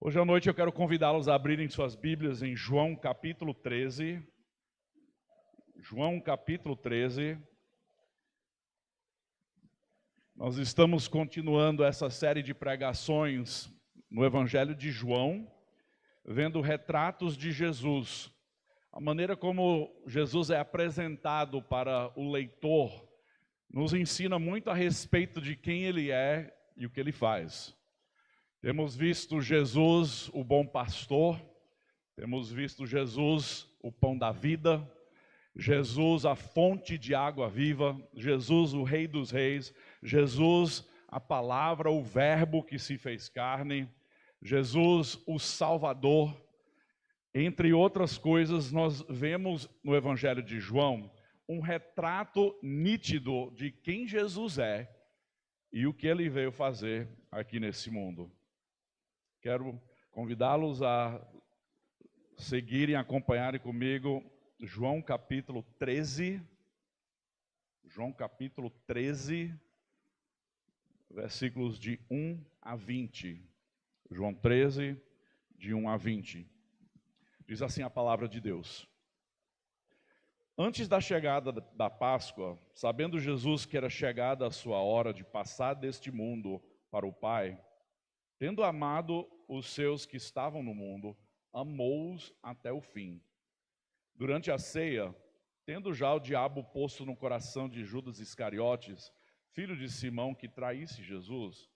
Hoje à noite eu quero convidá-los a abrirem suas Bíblias em João capítulo 13. João capítulo 13. Nós estamos continuando essa série de pregações no Evangelho de João, vendo retratos de Jesus. A maneira como Jesus é apresentado para o leitor nos ensina muito a respeito de quem ele é e o que ele faz. Temos visto Jesus, o bom pastor, temos visto Jesus, o pão da vida, Jesus, a fonte de água viva, Jesus, o Rei dos Reis, Jesus, a palavra, o verbo que se fez carne, Jesus, o Salvador. Entre outras coisas, nós vemos no Evangelho de João um retrato nítido de quem Jesus é e o que ele veio fazer aqui nesse mundo. Quero convidá-los a seguirem, acompanharem comigo João capítulo 13. João capítulo 13, versículos de 1 a 20. João 13, de 1 a 20. Diz assim a palavra de Deus. Antes da chegada da Páscoa, sabendo Jesus que era chegada a sua hora de passar deste mundo para o Pai, tendo amado os seus que estavam no mundo, amou-os até o fim. Durante a ceia, tendo já o diabo posto no coração de Judas Iscariotes, filho de Simão, que traísse Jesus,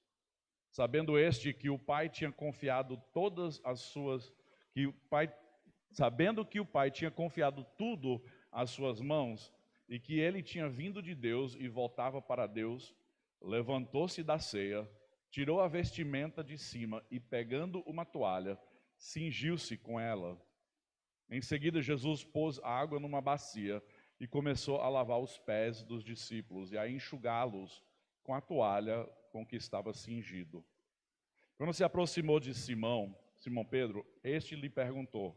sabendo este que o Pai tinha confiado sabendo que o Pai tinha confiado tudo às suas mãos, e que ele tinha vindo de Deus e voltava para Deus, levantou-se da ceia, tirou a vestimenta de cima e, pegando uma toalha, cingiu-se com ela. Em seguida, Jesus pôs água numa bacia e começou a lavar os pés dos discípulos e a enxugá-los com a toalha com que estava cingido. Quando se aproximou de Simão Pedro, este lhe perguntou: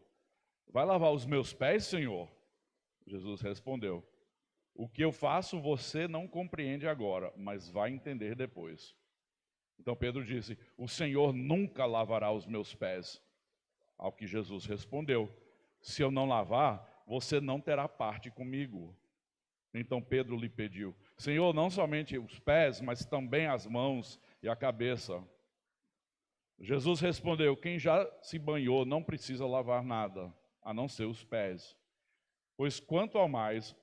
vai lavar os meus pés, Senhor? Jesus respondeu: o que eu faço você não compreende agora, mas vai entender depois. Então Pedro disse: o Senhor nunca lavará os meus pés. Ao que Jesus respondeu: se eu não lavar, você não terá parte comigo. Então Pedro lhe pediu: Senhor, não somente os pés, mas também as mãos e a cabeça. Jesus respondeu: quem já se banhou não precisa lavar nada, a não ser os pés. Pois quanto ao mais,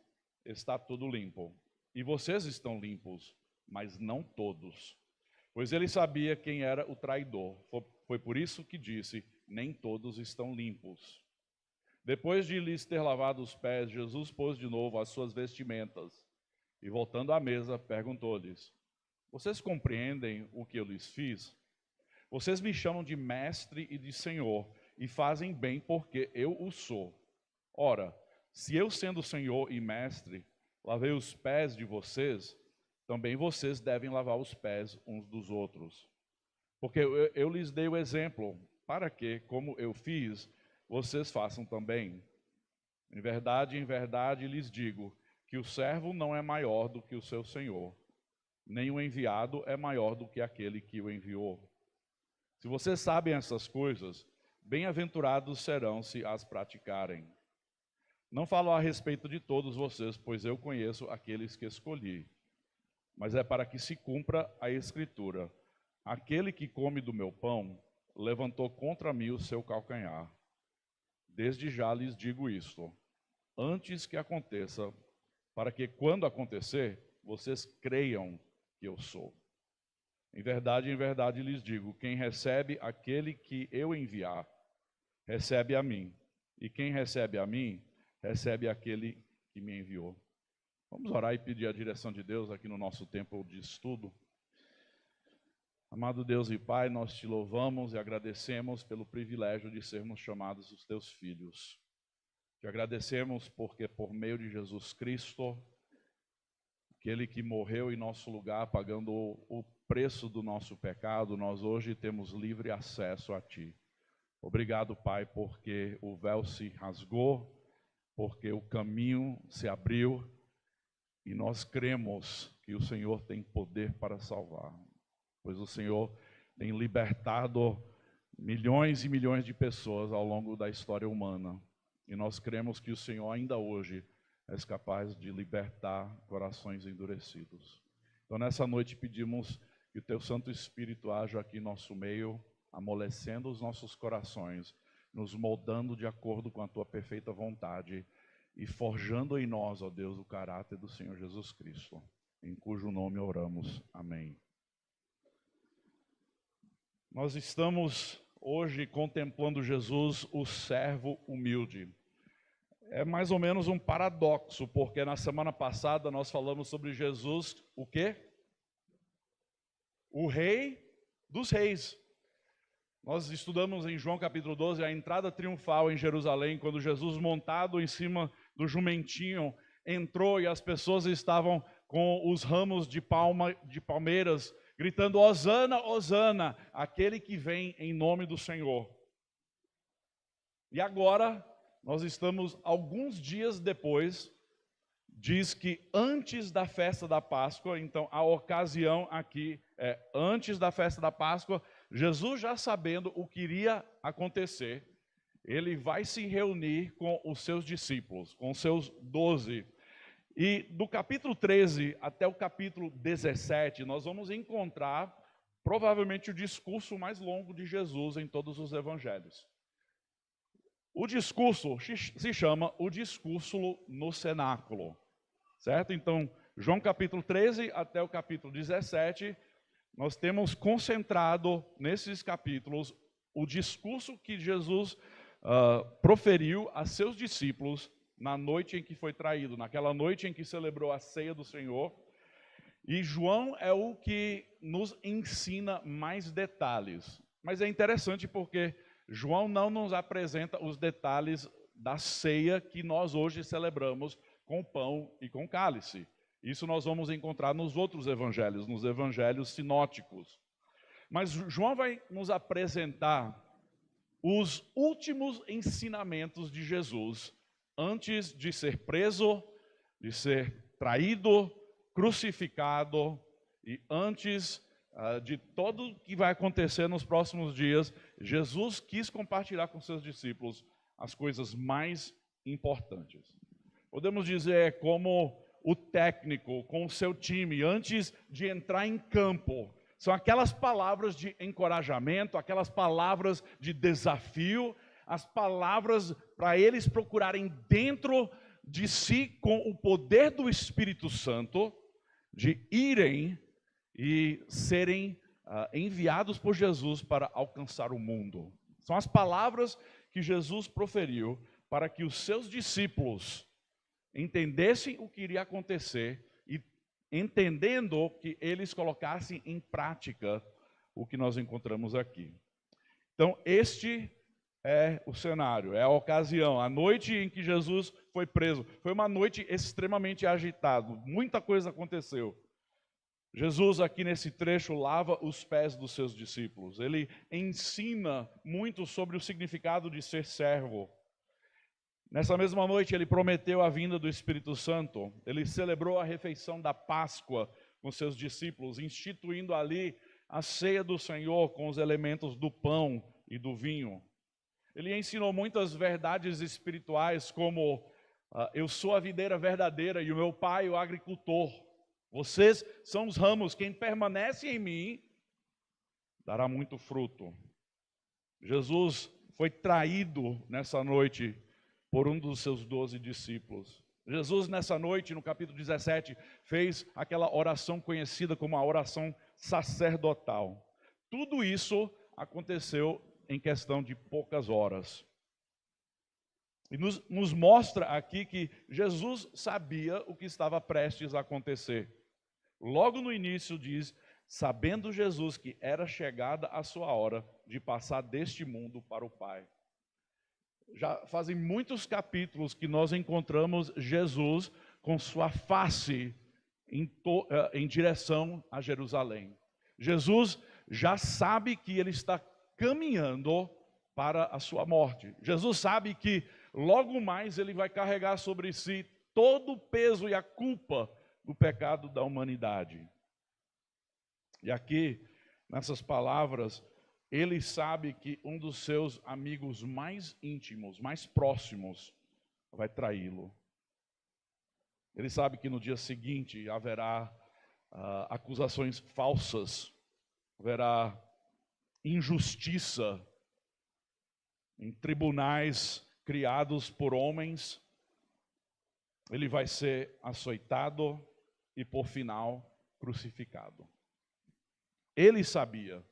está tudo limpo. E vocês estão limpos, mas não todos. Pois ele sabia quem era o traidor. Foi por isso que disse: nem todos estão limpos. Depois de lhes ter lavado os pés, Jesus pôs de novo as suas vestimentas. E voltando à mesa, perguntou-lhes: vocês compreendem o que eu lhes fiz? Vocês me chamam de mestre e de senhor, e fazem bem porque eu o sou. Ora, se eu, sendo senhor e mestre, lavei os pés de vocês, também vocês devem lavar os pés uns dos outros. Porque eu lhes dei o exemplo, para que, como eu fiz, vocês façam também. Em verdade lhes digo, que o servo não é maior do que o seu senhor, nem o enviado é maior do que aquele que o enviou. Se vocês sabem essas coisas, bem-aventurados serão se as praticarem. Não falo a respeito de todos vocês, pois eu conheço aqueles que escolhi. Mas é para que se cumpra a Escritura: aquele que come do meu pão, levantou contra mim o seu calcanhar. Desde já lhes digo isto, antes que aconteça, para que quando acontecer, vocês creiam que eu sou. Em verdade lhes digo, quem recebe aquele que eu enviar, recebe a mim. E quem recebe a mim, recebe aquele que me enviou. Vamos orar e pedir a direção de Deus aqui no nosso tempo de estudo. Amado Deus e Pai, nós te louvamos e agradecemos pelo privilégio de sermos chamados os teus filhos. Te agradecemos porque por meio de Jesus Cristo, aquele que morreu em nosso lugar, pagando o preço do nosso pecado, nós hoje temos livre acesso a Ti. Obrigado, Pai, porque o véu se rasgou, porque o caminho se abriu e nós cremos que o Senhor tem poder para salvar, pois o Senhor tem libertado milhões e milhões de pessoas ao longo da história humana. E nós cremos que o Senhor ainda hoje é capaz de libertar corações endurecidos. Então, nessa noite, pedimos que o Teu Santo Espírito haja aqui em nosso meio, amolecendo os nossos corações, nos moldando de acordo com a Tua perfeita vontade e forjando em nós, ó Deus, o caráter do Senhor Jesus Cristo, em cujo nome oramos. Amém. Nós estamos hoje contemplando Jesus, o servo humilde. É mais ou menos um paradoxo, porque na semana passada nós falamos sobre Jesus, o quê? O Rei dos Reis. Nós estudamos em João capítulo 12 a entrada triunfal em Jerusalém, quando Jesus, montado em cima do jumentinho, entrou e as pessoas estavam com os ramos de palmeiras, gritando: Hosana, Hosana, aquele que vem em nome do Senhor. E agora, nós estamos alguns dias depois, diz que antes da festa da Páscoa, então a ocasião aqui é antes da festa da Páscoa, Jesus já sabendo o que iria acontecer, ele vai se reunir com os seus discípulos, com os seus 12. E do capítulo 13 até o capítulo 17, nós vamos encontrar provavelmente o discurso mais longo de Jesus em todos os evangelhos. O discurso se chama o discurso no cenáculo, certo? Então, João capítulo 13 até o capítulo 17, nós temos concentrado nesses capítulos o discurso que Jesus proferiu a seus discípulos na noite em que foi traído, naquela noite em que celebrou a ceia do Senhor. E João é o que nos ensina mais detalhes. Mas é interessante porque João não nos apresenta os detalhes da ceia que nós hoje celebramos com pão e com cálice. Isso nós vamos encontrar nos outros evangelhos, nos evangelhos sinóticos. Mas João vai nos apresentar os últimos ensinamentos de Jesus antes de ser preso, de ser traído, crucificado e antes de tudo o que vai acontecer nos próximos dias. Jesus quis compartilhar com seus discípulos as coisas mais importantes. Podemos dizer como o técnico com o seu time, antes de entrar em campo, são aquelas palavras de encorajamento, aquelas palavras de desafio, as palavras para eles procurarem dentro de si, com o poder do Espírito Santo, de irem e serem enviados por Jesus para alcançar o mundo. São as palavras que Jesus proferiu para que os seus discípulos entendessem o que iria acontecer e, entendendo, que eles colocassem em prática o que nós encontramos aqui. Então, este é o cenário, é a ocasião, a noite em que Jesus foi preso. Foi uma noite extremamente agitada, muita coisa aconteceu. Jesus aqui nesse trecho lava os pés dos seus discípulos. Ele ensina muito sobre o significado de ser servo. Nessa mesma noite ele prometeu a vinda do Espírito Santo. Ele celebrou a refeição da Páscoa com seus discípulos, instituindo ali a ceia do Senhor com os elementos do pão e do vinho. Ele ensinou muitas verdades espirituais, como eu sou a videira verdadeira e o meu pai o agricultor. Vocês são os ramos, quem permanece em mim dará muito fruto. Jesus foi traído nessa noite por um dos seus 12 discípulos. Jesus nessa noite, no capítulo 17, fez aquela oração conhecida como a oração sacerdotal. Tudo isso aconteceu em questão de poucas horas. E nos mostra aqui que Jesus sabia o que estava prestes a acontecer. Logo no início diz, sabendo Jesus que era chegada a sua hora de passar deste mundo para o Pai. Já fazem muitos capítulos que nós encontramos Jesus com sua face em direção a Jerusalém. Jesus já sabe que ele está caminhando para a sua morte. Jesus sabe que logo mais ele vai carregar sobre si todo o peso e a culpa do pecado da humanidade. E aqui, nessas palavras, ele sabe que um dos seus amigos mais íntimos, mais próximos, vai traí-lo. Ele sabe que no dia seguinte haverá acusações falsas, haverá injustiça em tribunais criados por homens. Ele vai ser açoitado e, por final, crucificado. Ele sabia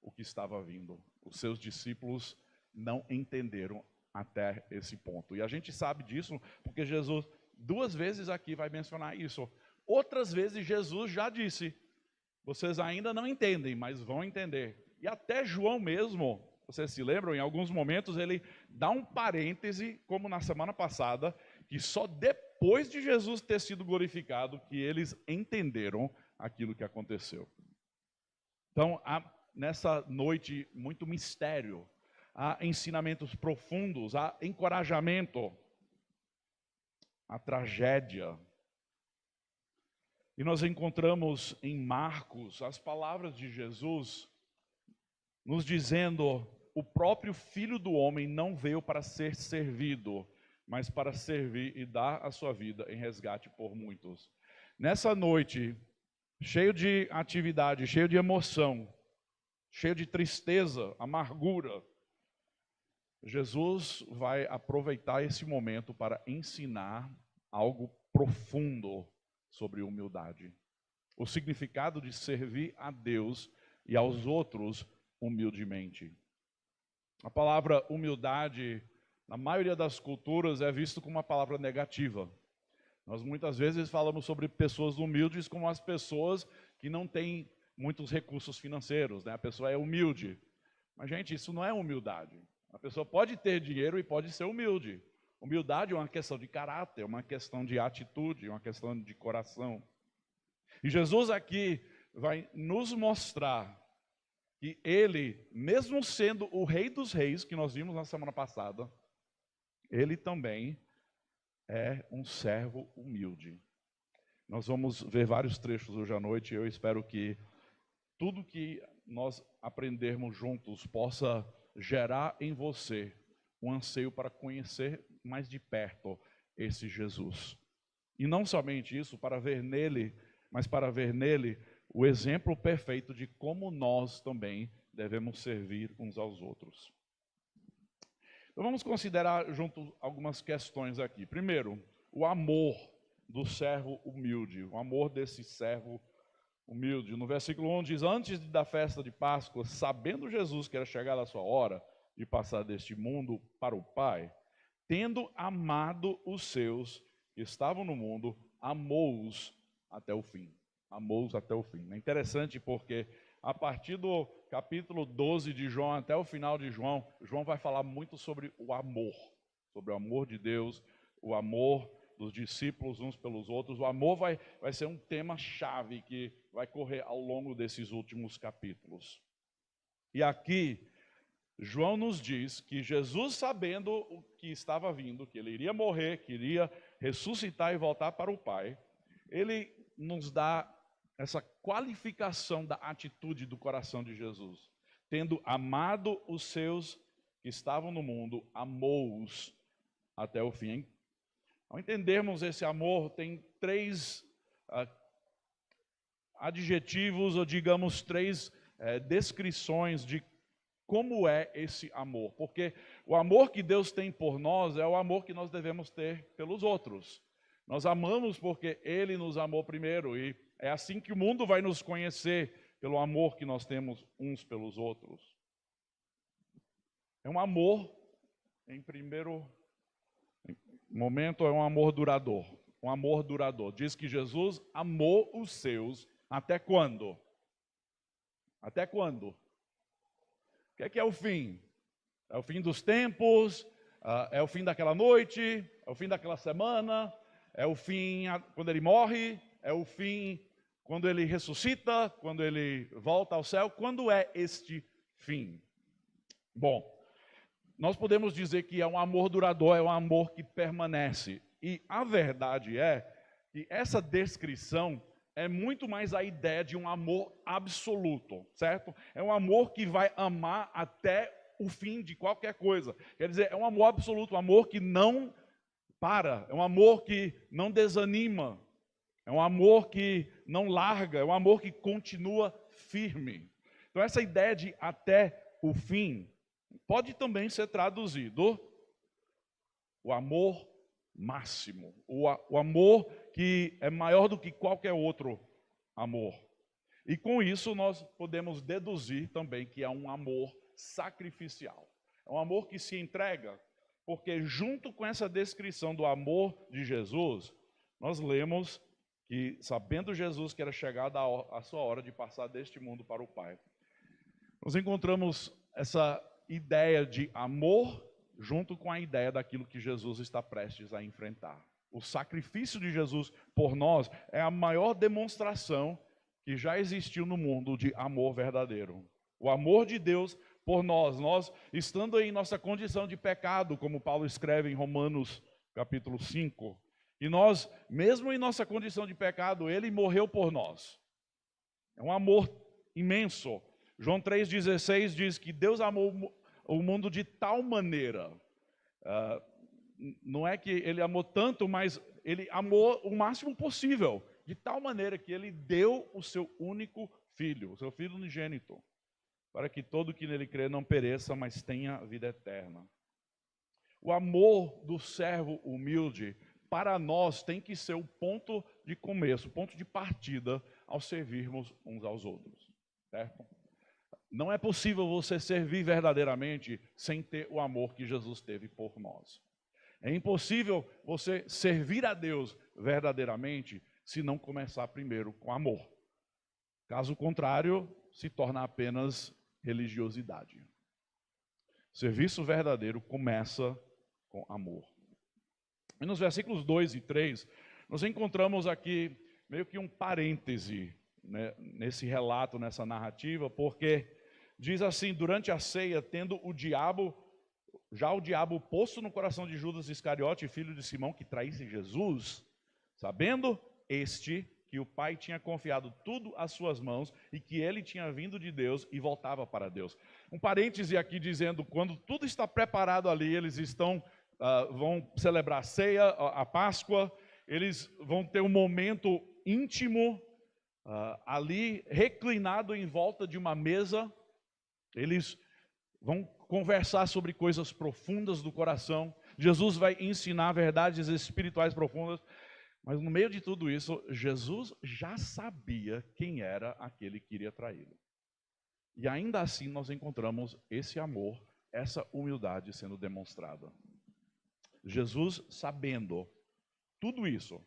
o que estava vindo. Os seus discípulos não entenderam até esse ponto. E a gente sabe disso porque Jesus 2 vezes aqui vai mencionar isso. Outras vezes Jesus já disse: vocês ainda não entendem, mas vão entender. E até João mesmo, vocês se lembram, em alguns momentos ele dá um parêntese, como na semana passada, que só depois de Jesus ter sido glorificado que eles entenderam aquilo que aconteceu. Então, nessa noite, muito mistério, há ensinamentos profundos, há encorajamento, há tragédia. E nós encontramos em Marcos as palavras de Jesus nos dizendo: o próprio Filho do Homem não veio para ser servido, mas para servir e dar a sua vida em resgate por muitos. Nessa noite, cheio de atividade, cheio de emoção, cheio de tristeza, amargura, Jesus vai aproveitar esse momento para ensinar algo profundo sobre humildade. O significado de servir a Deus e aos outros humildemente. A palavra humildade, na maioria das culturas, é visto como uma palavra negativa. Nós muitas vezes falamos sobre pessoas humildes como as pessoas que não têm muitos recursos financeiros, né? A pessoa é humilde. Mas, gente, isso não é humildade. A pessoa pode ter dinheiro e pode ser humilde. Humildade é uma questão de caráter, uma questão de atitude, uma questão de coração. E Jesus aqui vai nos mostrar que ele, mesmo sendo o Rei dos Reis, que nós vimos na semana passada, ele também é um servo humilde. Nós vamos ver vários trechos hoje à noite. Eu espero que tudo que nós aprendermos juntos possa gerar em você um anseio para conhecer mais de perto esse Jesus. E não somente isso, para ver nele, mas para ver nele o exemplo perfeito de como nós também devemos servir uns aos outros. Então vamos considerar juntos algumas questões aqui. Primeiro, o amor do servo humilde, o amor desse servo humilde. No versículo 1 diz: antes da festa de Páscoa, sabendo Jesus que era chegada a sua hora de passar deste mundo para o Pai, tendo amado os seus que estavam no mundo, amou-os até o fim. Amou-os até o fim. É interessante porque a partir do capítulo 12 de João até o final de João, João vai falar muito sobre o amor de Deus, o amor dos discípulos uns pelos outros. O amor vai ser um tema-chave que vai correr ao longo desses últimos capítulos. E aqui, João nos diz que Jesus, sabendo o que estava vindo, que ele iria morrer, que iria ressuscitar e voltar para o Pai, ele nos dá essa qualificação da atitude do coração de Jesus. Tendo amado os seus que estavam no mundo, amou-os até o fim. Ao entendermos esse amor, tem 3 adjetivos, ou digamos 3 descrições de como é esse amor. Porque o amor que Deus tem por nós é o amor que nós devemos ter pelos outros. Nós amamos porque Ele nos amou primeiro, e é assim que o mundo vai nos conhecer, pelo amor que nós temos uns pelos outros. É um amor, em primeiro momento, é um amor duradouro. Um amor duradouro. Diz que Jesus amou os seus até quando? Até quando? O que é o fim? É o fim dos tempos? É o fim daquela noite? É o fim daquela semana? É o fim quando ele morre? É o fim quando ele ressuscita? Quando ele volta ao céu? Quando é este fim? Bom, nós podemos dizer que é um amor duradouro, é um amor que permanece. E a verdade é que essa descrição é muito mais a ideia de um amor absoluto, certo? É um amor que vai amar até o fim de qualquer coisa. Quer dizer, é um amor absoluto, um amor que não para, é um amor que não desanima, é um amor que não larga, é um amor que continua firme. Então essa ideia de até o fim pode também ser traduzido o amor máximo, o amor que é maior do que qualquer outro amor. E com isso nós podemos deduzir também que é um amor sacrificial. É um amor que se entrega, porque junto com essa descrição do amor de Jesus, nós lemos que, sabendo Jesus que era chegada a sua hora de passar deste mundo para o Pai, nós encontramos essa ideia de amor junto com a ideia daquilo que Jesus está prestes a enfrentar. O sacrifício de Jesus por nós é a maior demonstração que já existiu no mundo de amor verdadeiro. O amor de Deus por nós estando em nossa condição de pecado, como Paulo escreve em Romanos capítulo 5, e nós, mesmo em nossa condição de pecado, Ele morreu por nós. É um amor imenso. João 3,16 diz que Deus amou o mundo de tal maneira, não é que Ele amou tanto, mas Ele amou o máximo possível, de tal maneira que Ele deu o seu único filho, o seu filho unigênito, para que todo que nele crê não pereça, mas tenha vida eterna. O amor do servo humilde, para nós, tem que ser o ponto de começo, o ponto de partida ao servirmos uns aos outros, certo? Não é possível você servir verdadeiramente sem ter o amor que Jesus teve por nós. É impossível você servir a Deus verdadeiramente se não começar primeiro com amor. Caso contrário, se torna apenas religiosidade. Serviço verdadeiro começa com amor. E nos versículos 2 e 3, nós encontramos aqui meio que um parêntese, né, nesse relato, nessa narrativa, porque diz assim: durante a ceia, tendo o diabo posto no coração de Judas Iscariote, filho de Simão, que traísse Jesus, sabendo este que o Pai tinha confiado tudo às suas mãos e que ele tinha vindo de Deus e voltava para Deus. Um parêntese aqui dizendo, quando tudo está preparado ali, eles vão celebrar a ceia, a Páscoa, eles vão ter um momento íntimo ali, reclinado em volta de uma mesa, eles vão conversar sobre coisas profundas do coração, Jesus vai ensinar verdades espirituais profundas, mas no meio de tudo isso, Jesus já sabia quem era aquele que iria traí-lo. E ainda assim nós encontramos esse amor, essa humildade sendo demonstrada. Jesus sabendo tudo isso.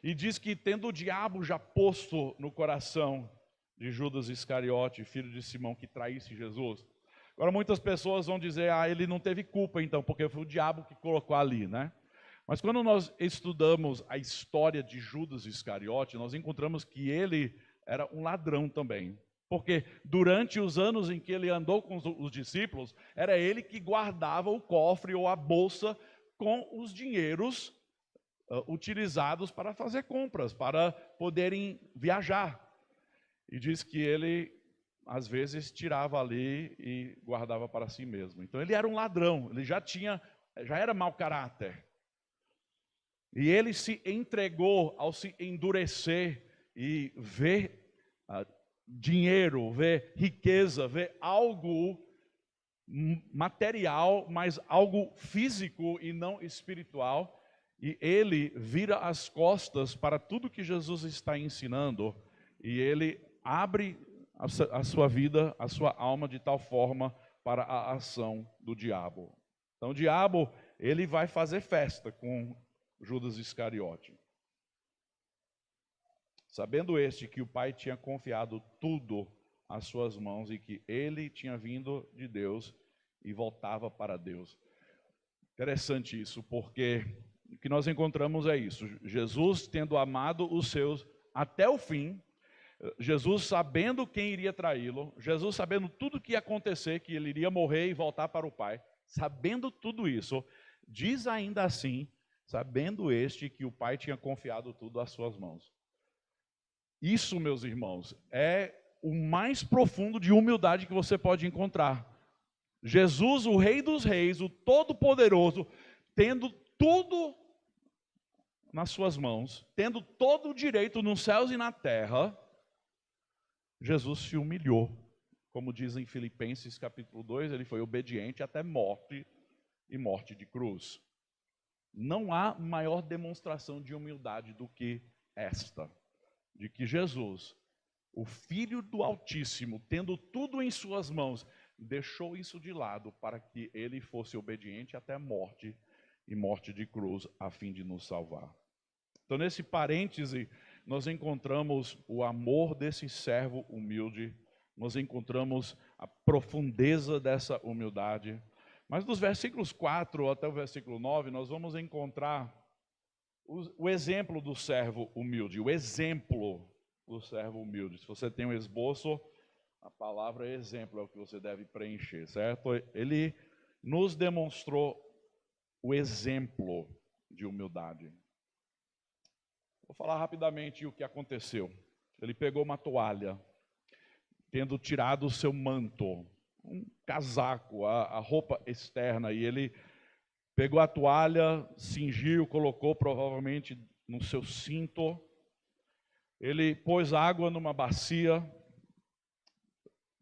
E diz que tendo o diabo já posto no coração de Judas Iscariote, filho de Simão, que traísse Jesus. Agora muitas pessoas vão dizer, ele não teve culpa então, porque foi o diabo que colocou ali, né? Mas quando nós estudamos a história de Judas Iscariote, nós encontramos que ele era um ladrão também. Porque durante os anos em que ele andou com os discípulos, era ele que guardava o cofre ou a bolsa com os dinheiros utilizados para fazer compras, para poderem viajar. E diz que ele, às vezes, tirava ali e guardava para si mesmo. Então ele era um ladrão, ele já era mau caráter. E ele se entregou ao se endurecer e ver dinheiro, ver riqueza, ver algo material, mas algo físico e não espiritual. E ele vira as costas para tudo que Jesus está ensinando. E ele abre a sua vida, a sua alma de tal forma para a ação do diabo. Então o diabo, ele vai fazer festa com Judas Iscariote. Sabendo este que o Pai tinha confiado tudo às suas mãos e que ele tinha vindo de Deus e voltava para Deus. Interessante isso, porque o que nós encontramos é isso. Jesus tendo amado os seus até o fim, Jesus sabendo quem iria traí-lo, Jesus sabendo tudo o que ia acontecer, que ele iria morrer e voltar para o Pai, sabendo tudo isso, diz ainda assim, sabendo este que o Pai tinha confiado tudo às suas mãos. Isso, meus irmãos, é o mais profundo de humildade que você pode encontrar. Jesus, o Rei dos Reis, o Todo-Poderoso, tendo tudo nas suas mãos, tendo todo o direito nos céus e na terra, Jesus se humilhou. Como diz em Filipenses capítulo 2, ele foi obediente até morte e morte de cruz. Não há maior demonstração de humildade do que esta, de que Jesus, o Filho do Altíssimo, tendo tudo em suas mãos, deixou isso de lado para que ele fosse obediente até a morte e morte de cruz, a fim de nos salvar. Então, nesse parêntese, nós encontramos o amor desse servo humilde, nós encontramos a profundeza dessa humildade. Mas dos versículos 4 até o versículo 9, nós vamos encontrar o exemplo do servo humilde, o exemplo do servo humilde. Se você tem um esboço, a palavra exemplo é o que você deve preencher, certo? Ele nos demonstrou o exemplo de humildade. Vou falar rapidamente o que aconteceu. Ele pegou uma toalha, tendo tirado o seu manto, um casaco, a roupa externa, e ele pegou a toalha, cingiu, colocou provavelmente no seu cinto. Ele pôs água numa bacia,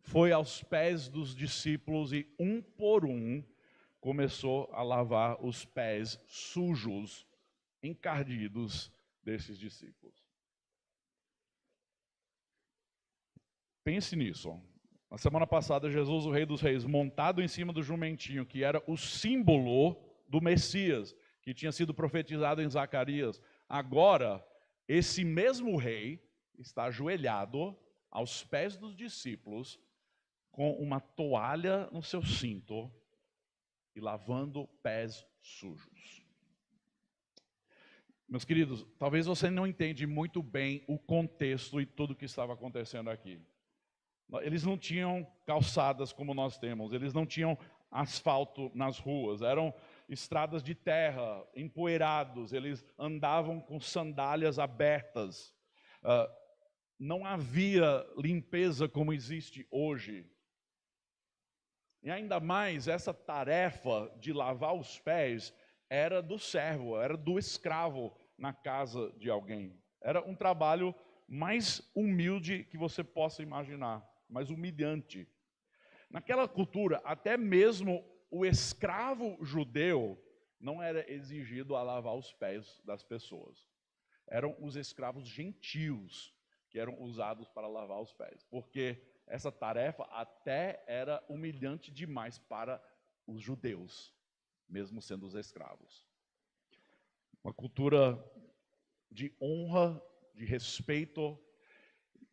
foi aos pés dos discípulos e um por um começou a lavar os pés sujos, encardidos desses discípulos. Pense nisso. Na semana passada, Jesus, o Rei dos Reis, montado em cima do jumentinho, que era o símbolo do Messias, que tinha sido profetizado em Zacarias. Agora, esse mesmo rei está ajoelhado aos pés dos discípulos, com uma toalha no seu cinto e lavando pés sujos. Meus queridos, talvez você não entende muito bem o contexto e tudo o que estava acontecendo aqui. Eles não tinham calçadas como nós temos, eles não tinham asfalto nas ruas, eram estradas de terra, empoeirados, eles andavam com sandálias abertas. Não havia limpeza como existe hoje. E ainda mais, essa tarefa de lavar os pés era do servo, era do escravo na casa de alguém. Era um trabalho mais humilde que você possa imaginar, mais humilhante. Naquela cultura, até mesmo o escravo judeu não era exigido a lavar os pés das pessoas. Eram os escravos gentios que eram usados para lavar os pés, porque essa tarefa até era humilhante demais para os judeus, mesmo sendo os escravos. Uma cultura de honra, de respeito,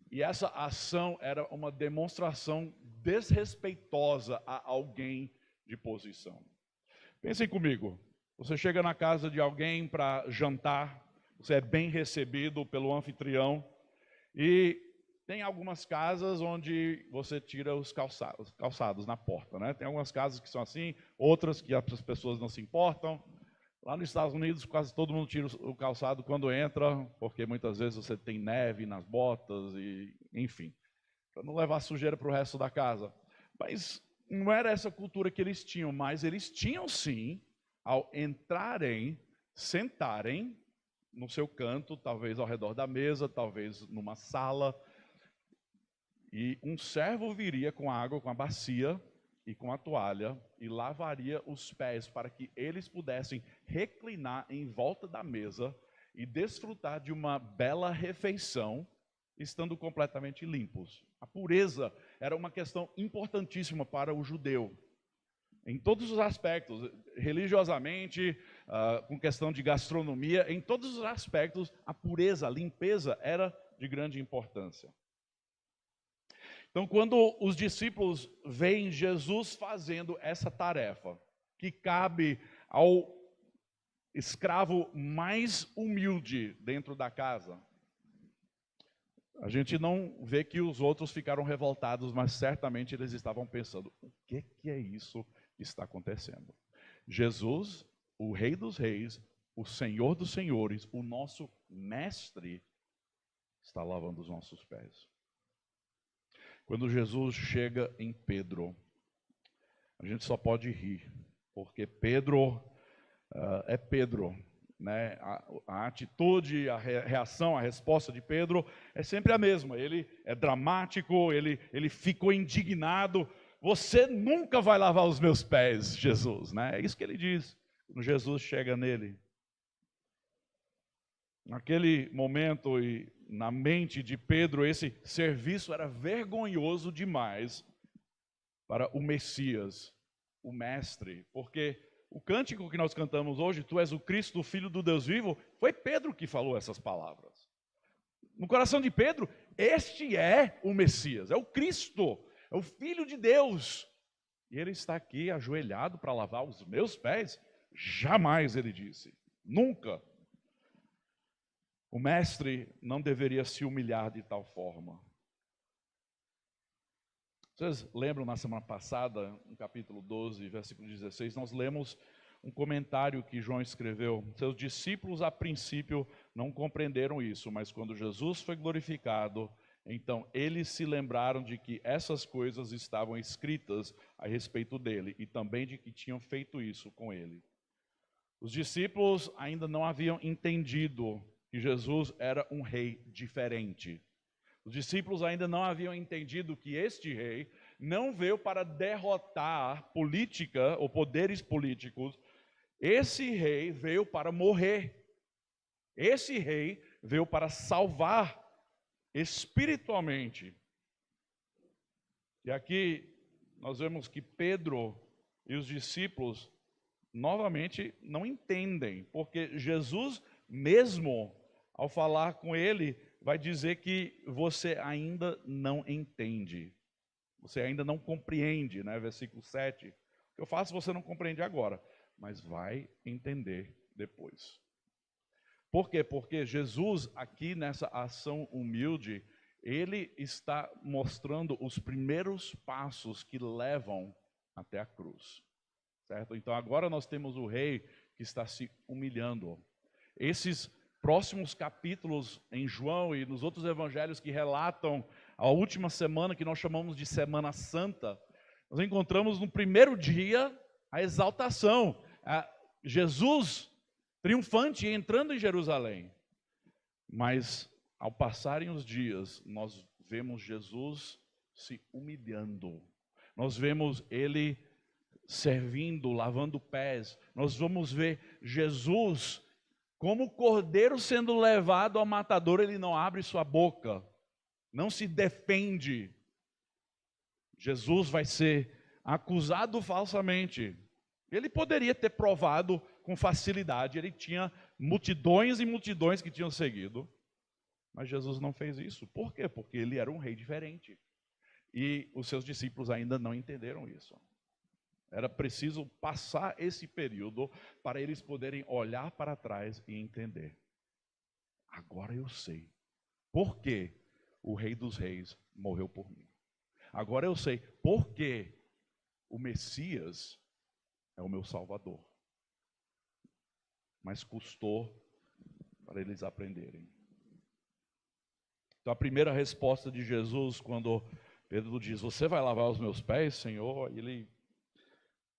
e essa ação era uma demonstração desrespeitosa a alguém de posição. Pensem comigo, você chega na casa de alguém para jantar, você é bem recebido pelo anfitrião, e tem algumas casas onde você tira os calçados na porta, né? Tem algumas casas que são assim, outras que as pessoas não se importam. Lá nos Estados Unidos, quase todo mundo tira o calçado quando entra, porque muitas vezes você tem neve nas botas, e enfim, para não levar sujeira para o resto da casa. Mas não era essa cultura que eles tinham, mas eles tinham sim, ao entrarem, sentarem no seu canto, talvez ao redor da mesa, talvez numa sala, e um servo viria com a água, com a bacia e com a toalha e lavaria os pés para que eles pudessem reclinar em volta da mesa e desfrutar de uma bela refeição, estando completamente limpos. A pureza era uma questão importantíssima para o judeu, em todos os aspectos, religiosamente, com questão de gastronomia, em todos os aspectos, a pureza, a limpeza era de grande importância. Então, quando os discípulos veem Jesus fazendo essa tarefa, que cabe ao escravo mais humilde dentro da casa, a gente não vê que os outros ficaram revoltados, mas certamente eles estavam pensando, o que é isso que está acontecendo? Jesus, o Rei dos Reis, o Senhor dos Senhores, o nosso mestre, está lavando os nossos pés. Quando Jesus chega em Pedro, a gente só pode rir, porque Pedro é Pedro, né? A atitude, a reação, a resposta de Pedro é sempre a mesma. Ele é dramático, ele ficou indignado. Você nunca vai lavar os meus pés, Jesus, né? É isso que ele diz quando Jesus chega nele. Naquele momento e na mente de Pedro, esse serviço era vergonhoso demais para o Messias, o Mestre, porque o cântico que nós cantamos hoje, Tu és o Cristo, o Filho do Deus vivo, foi Pedro que falou essas palavras. No coração de Pedro, este é o Messias, é o Cristo, é o Filho de Deus. E ele está aqui ajoelhado para lavar os meus pés? Jamais, ele disse, nunca. O mestre não deveria se humilhar de tal forma. Vocês lembram na semana passada, no capítulo 12, versículo 16, nós lemos um comentário que João escreveu. Seus discípulos, a princípio, não compreenderam isso, mas quando Jesus foi glorificado, então eles se lembraram de que essas coisas estavam escritas a respeito dele e também de que tinham feito isso com ele. Os discípulos ainda não haviam entendido que Jesus era um rei diferente. Os discípulos ainda não haviam entendido que este rei não veio para derrotar política ou poderes políticos. Esse rei veio para morrer. Esse rei veio para salvar espiritualmente. E aqui nós vemos que Pedro e os discípulos novamente não entendem, porque Jesus mesmo, ao falar com ele, vai dizer que você ainda não entende. Você ainda não compreende, né? Versículo 7. O que eu faço você não compreende agora, mas vai entender depois. Por quê? Porque Jesus, aqui nessa ação humilde, ele está mostrando os primeiros passos que levam até a cruz. Certo? Então agora nós temos o rei que está se humilhando. Esses próximos capítulos em João e nos outros evangelhos que relatam a última semana, que nós chamamos de Semana Santa, nós encontramos no primeiro dia a exaltação, Jesus triunfante entrando em Jerusalém. Mas ao passarem os dias, nós vemos Jesus se humilhando. Nós vemos ele servindo, lavando pés. Nós vamos ver Jesus como o cordeiro sendo levado ao matador, ele não abre sua boca, não se defende. Jesus vai ser acusado falsamente. Ele poderia ter provado com facilidade, ele tinha multidões e multidões que tinham seguido, mas Jesus não fez isso. Por quê? Porque ele era um rei diferente. E os seus discípulos ainda não entenderam isso. Era preciso passar esse período para eles poderem olhar para trás e entender. Agora eu sei por que o Rei dos Reis morreu por mim. Agora eu sei por que o Messias é o meu Salvador. Mas custou para eles aprenderem. Então a primeira resposta de Jesus, quando Pedro diz, você vai lavar os meus pés, Senhor? Ele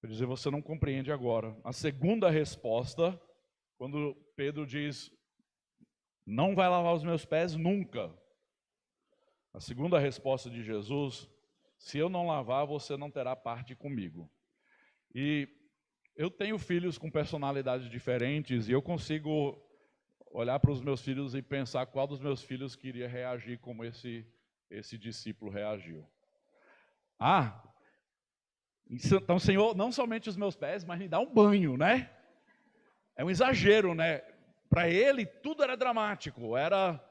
vai dizer, você não compreende agora. A segunda resposta, quando Pedro diz, não vai lavar os meus pés nunca. A segunda resposta de Jesus, se eu não lavar, você não terá parte comigo. E eu tenho filhos com personalidades diferentes e eu consigo olhar para os meus filhos e pensar qual dos meus filhos queria reagir como esse discípulo reagiu. Então, Senhor, não somente os meus pés, mas me dá um banho, né? É um exagero, né? Para ele, tudo era dramático, era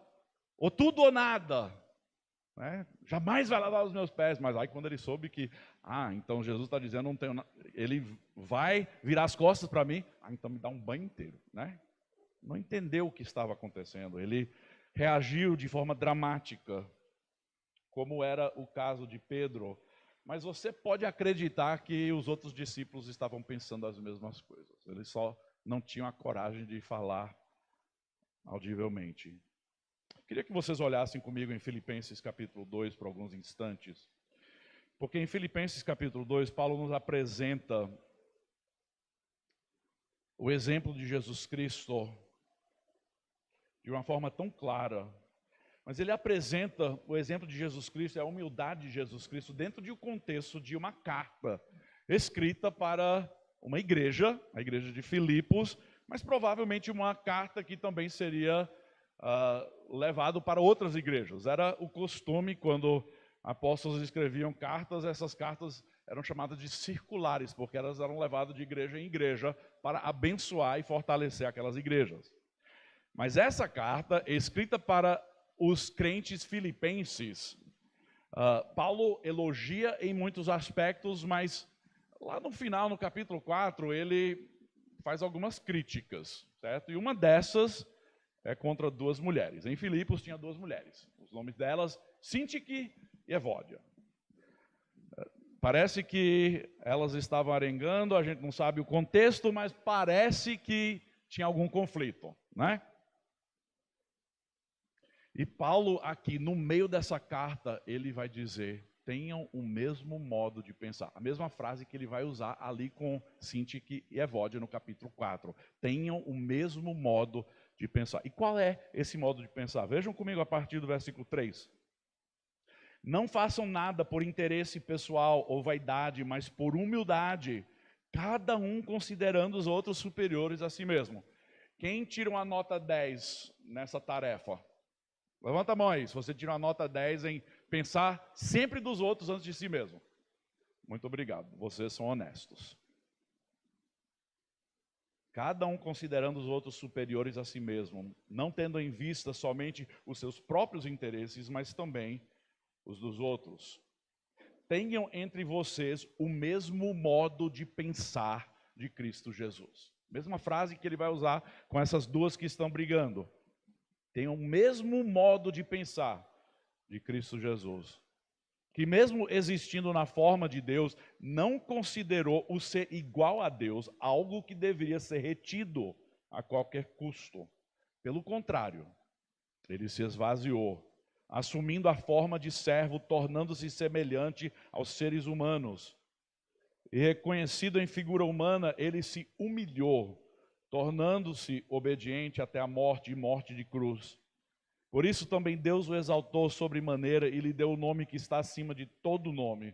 ou tudo ou nada. Né? Jamais vai lavar os meus pés, mas aí quando ele soube que, então Jesus está dizendo, não tenho ele vai virar as costas para mim, então me dá um banho inteiro, né? Não entendeu o que estava acontecendo, ele reagiu de forma dramática, como era o caso de Pedro, mas você pode acreditar que os outros discípulos estavam pensando as mesmas coisas, eles só não tinham a coragem de falar audivelmente. Queria que vocês olhassem comigo em Filipenses capítulo 2 por alguns instantes. Porque em Filipenses capítulo 2, Paulo nos apresenta o exemplo de Jesus Cristo de uma forma tão clara. Mas ele apresenta o exemplo de Jesus Cristo, a humildade de Jesus Cristo, dentro de um contexto de uma carta escrita para uma igreja, a igreja de Filipos, mas provavelmente uma carta que também seria levado para outras igrejas. Era o costume, quando apóstolos escreviam cartas, essas cartas eram chamadas de circulares, porque elas eram levadas de igreja em igreja para abençoar e fortalecer aquelas igrejas. Mas essa carta, escrita para os crentes filipenses, Paulo elogia em muitos aspectos, mas lá no final, no capítulo 4, ele faz algumas críticas, certo? E uma dessas é contra duas mulheres. Em Filipos tinha duas mulheres, os nomes delas, Sintique e Evódia. Parece que elas estavam arengando, a gente não sabe o contexto, mas parece que tinha algum conflito, né? E Paulo aqui, no meio dessa carta, ele vai dizer, tenham o mesmo modo de pensar. A mesma frase que ele vai usar ali com Sintique e Evódia no capítulo 4. Tenham o mesmo modo de pensar. E qual é esse modo de pensar? Vejam comigo a partir do versículo 3. Não façam nada por interesse pessoal ou vaidade, mas por humildade, cada um considerando os outros superiores a si mesmo. Quem tira uma nota 10 nessa tarefa? Levanta a mão aí, se você tira uma nota 10 em pensar sempre dos outros antes de si mesmo. Muito obrigado, vocês são honestos. Cada um considerando os outros superiores a si mesmo, não tendo em vista somente os seus próprios interesses, mas também os dos outros. Tenham entre vocês o mesmo modo de pensar de Cristo Jesus. Mesma frase que ele vai usar com essas duas que estão brigando. Tenham o mesmo modo de pensar de Cristo Jesus, que mesmo existindo na forma de Deus, não considerou o ser igual a Deus algo que deveria ser retido a qualquer custo. Pelo contrário, ele se esvaziou, assumindo a forma de servo, tornando-se semelhante aos seres humanos. E reconhecido em figura humana, ele se humilhou, tornando-se obediente até a morte e morte de cruz. Por isso também Deus o exaltou sobremaneira e lhe deu o nome que está acima de todo nome,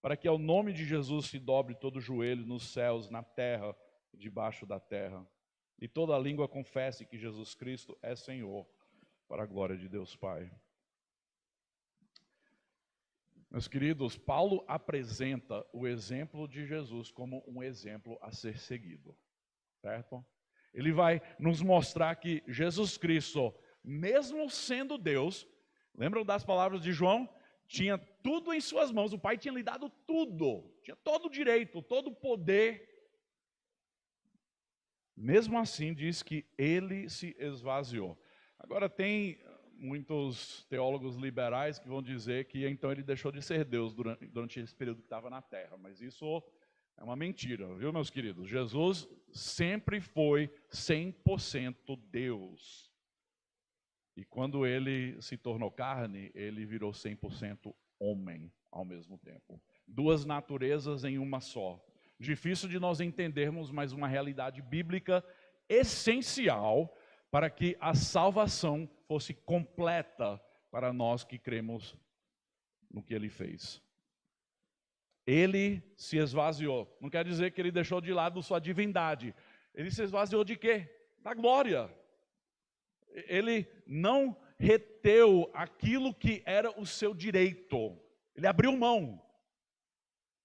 para que ao nome de Jesus se dobre todo joelho nos céus, na terra, debaixo da terra, e toda língua confesse que Jesus Cristo é Senhor, para a glória de Deus Pai. Meus queridos, Paulo apresenta o exemplo de Jesus como um exemplo a ser seguido, certo? Ele vai nos mostrar que Jesus Cristo, mesmo sendo Deus, lembram das palavras de João? Tinha tudo em suas mãos, o Pai tinha lhe dado tudo, tinha todo o direito, todo o poder. Mesmo assim, diz que ele se esvaziou. Agora, tem muitos teólogos liberais que vão dizer que então ele deixou de ser Deus durante esse período que estava na terra, mas isso é uma mentira, viu, meus queridos? Jesus sempre foi 100% Deus. E quando ele se tornou carne, ele virou 100% homem ao mesmo tempo. Duas naturezas em uma só. Difícil de nós entendermos, mas uma realidade bíblica essencial para que a salvação fosse completa para nós que cremos no que ele fez. Ele se esvaziou. Não quer dizer que ele deixou de lado sua divindade. Ele se esvaziou de quê? Da glória. Ele não reteu aquilo que era o seu direito. Ele abriu mão.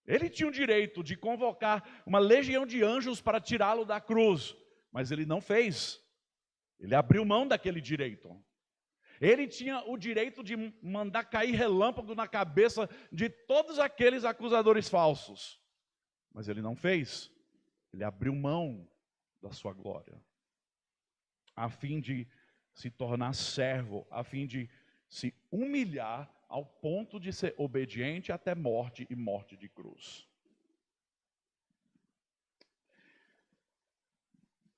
Ele tinha o direito de convocar uma legião de anjos para tirá-lo da cruz, mas ele não fez. Ele abriu mão daquele direito. Ele tinha o direito de mandar cair relâmpago na cabeça de todos aqueles acusadores falsos, mas ele não fez. Ele abriu mão da sua glória, a fim de se tornar servo, a fim de se humilhar ao ponto de ser obediente até morte e morte de cruz.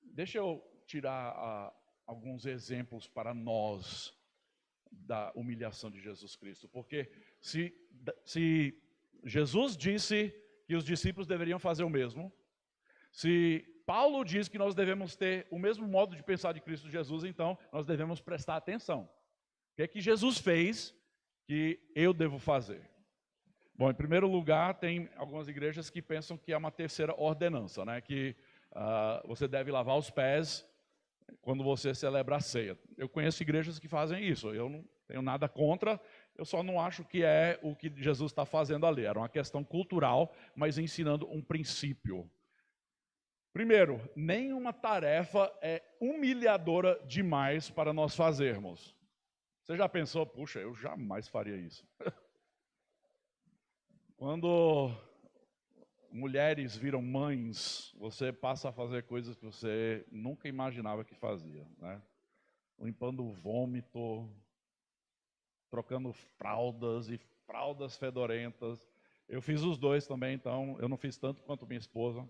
Deixa eu tirar alguns exemplos para nós da humilhação de Jesus Cristo. Porque se Jesus disse que os discípulos deveriam fazer o mesmo, se Paulo diz que nós devemos ter o mesmo modo de pensar de Cristo Jesus, então nós devemos prestar atenção. O que é que Jesus fez que eu devo fazer? Bom, em primeiro lugar, tem algumas igrejas que pensam que é uma terceira ordenança, né? Que você deve lavar os pés quando você celebra a ceia. Eu conheço igrejas que fazem isso, eu não tenho nada contra, eu só não acho que é o que Jesus está fazendo ali. Era uma questão cultural, mas ensinando um princípio. Primeiro, nenhuma tarefa é humilhadora demais para nós fazermos. Você já pensou, puxa, eu jamais faria isso. Quando mulheres viram mães, você passa a fazer coisas que você nunca imaginava que fazia, né? Limpando o vômito, trocando fraldas e fraldas fedorentas. Eu fiz os dois também, então eu não fiz tanto quanto minha esposa.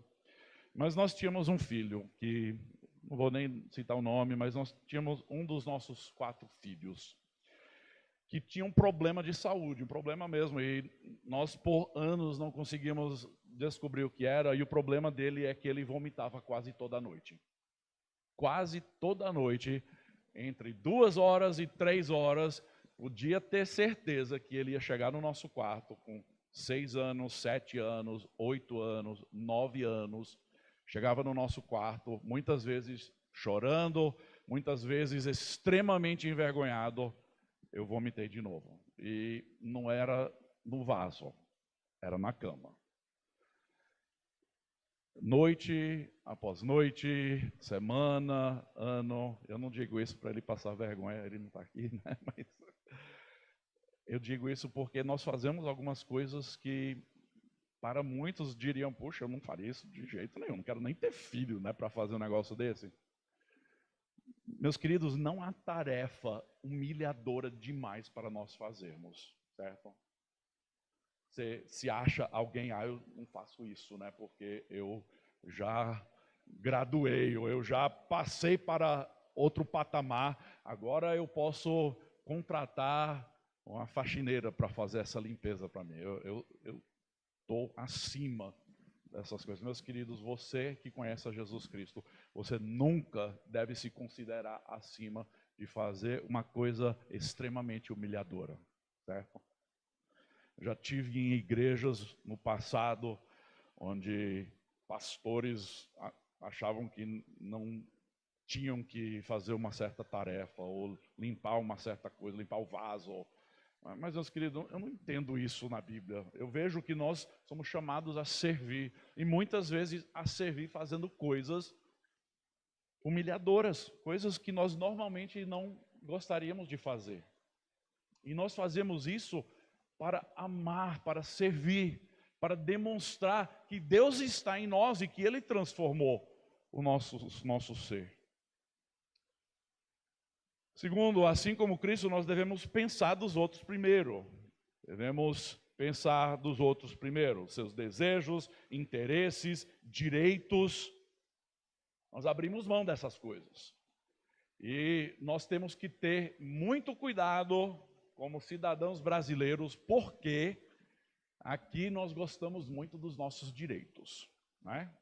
Mas nós tínhamos um filho, que não vou nem citar o nome, mas nós tínhamos um dos nossos 4 filhos, que tinha um problema de saúde, um problema mesmo, e nós por anos não conseguimos descobrir o que era, e o problema dele é que ele vomitava quase toda noite. Quase toda noite, entre 2 horas e 3 horas, podia ter certeza que ele ia chegar no nosso quarto com 6 anos, 7 anos, 8 anos, 9 anos, chegava no nosso quarto, muitas vezes chorando, muitas vezes extremamente envergonhado. Eu vomitei de novo. E não era no vaso, era na cama. Noite após noite, semana, ano. Eu não digo isso para ele passar vergonha, ele não está aqui, né? Mas eu digo isso porque nós fazemos algumas coisas que, para muitos, diriam, puxa, eu não faria isso de jeito nenhum, não quero nem ter filho, né, para fazer um negócio desse. Meus queridos, não há tarefa humilhadora demais para nós fazermos, certo? Você se acha alguém, eu não faço isso, né? Porque eu já graduei, ou eu já passei para outro patamar, agora eu posso contratar uma faxineira para fazer essa limpeza para mim. Eu estou acima dessas coisas. Meus queridos, você que conhece a Jesus Cristo, você nunca deve se considerar acima de fazer uma coisa extremamente humilhadora, certo? Já tive em igrejas no passado onde pastores achavam que não tinham que fazer uma certa tarefa ou limpar uma certa coisa, limpar o vaso. Mas, meus queridos, eu não entendo isso na Bíblia. Eu vejo que nós somos chamados a servir, e muitas vezes a servir fazendo coisas humilhadoras, coisas que nós normalmente não gostaríamos de fazer. E nós fazemos isso para amar, para servir, para demonstrar que Deus está em nós e que Ele transformou o nosso ser. Segundo, assim como Cristo, nós devemos pensar dos outros primeiro. Devemos pensar dos outros primeiro, seus desejos, interesses, direitos. Nós abrimos mão dessas coisas. E nós temos que ter muito cuidado como cidadãos brasileiros, porque aqui nós gostamos muito dos nossos direitos, né?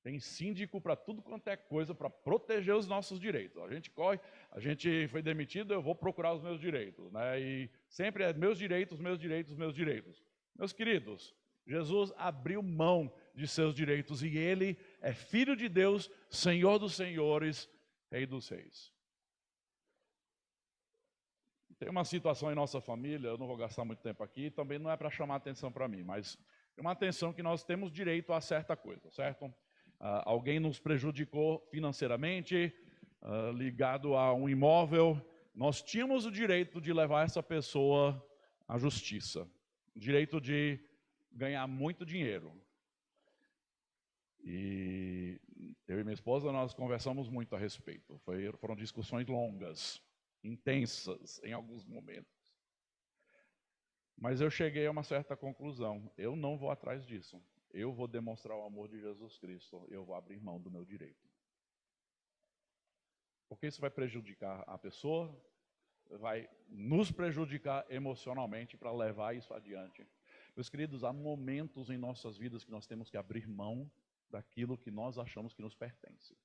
Tem síndico para tudo quanto é coisa para proteger os nossos direitos. A gente corre, a gente foi demitido, eu vou procurar os meus direitos, né? E sempre é meus direitos, meus direitos, meus direitos. Meus queridos, Jesus abriu mão de seus direitos e Ele é Filho de Deus, Senhor dos senhores, Rei dos reis. Tem uma situação em nossa família, eu não vou gastar muito tempo aqui, também não é para chamar atenção para mim, mas é uma atenção que nós temos direito a certa coisa, certo? Alguém nos prejudicou financeiramente, ligado a um imóvel, nós tínhamos o direito de levar essa pessoa à justiça, o direito de ganhar muito dinheiro. E eu e minha esposa, nós conversamos muito a respeito, foram discussões longas, intensas em alguns momentos. Mas eu cheguei a uma certa conclusão, eu não vou atrás disso. Eu vou demonstrar o amor de Jesus Cristo, eu vou abrir mão do meu direito. Porque isso vai prejudicar a pessoa, vai nos prejudicar emocionalmente para levar isso adiante. Meus queridos, há momentos em nossas vidas que nós temos que abrir mão daquilo que nós achamos que nos pertence.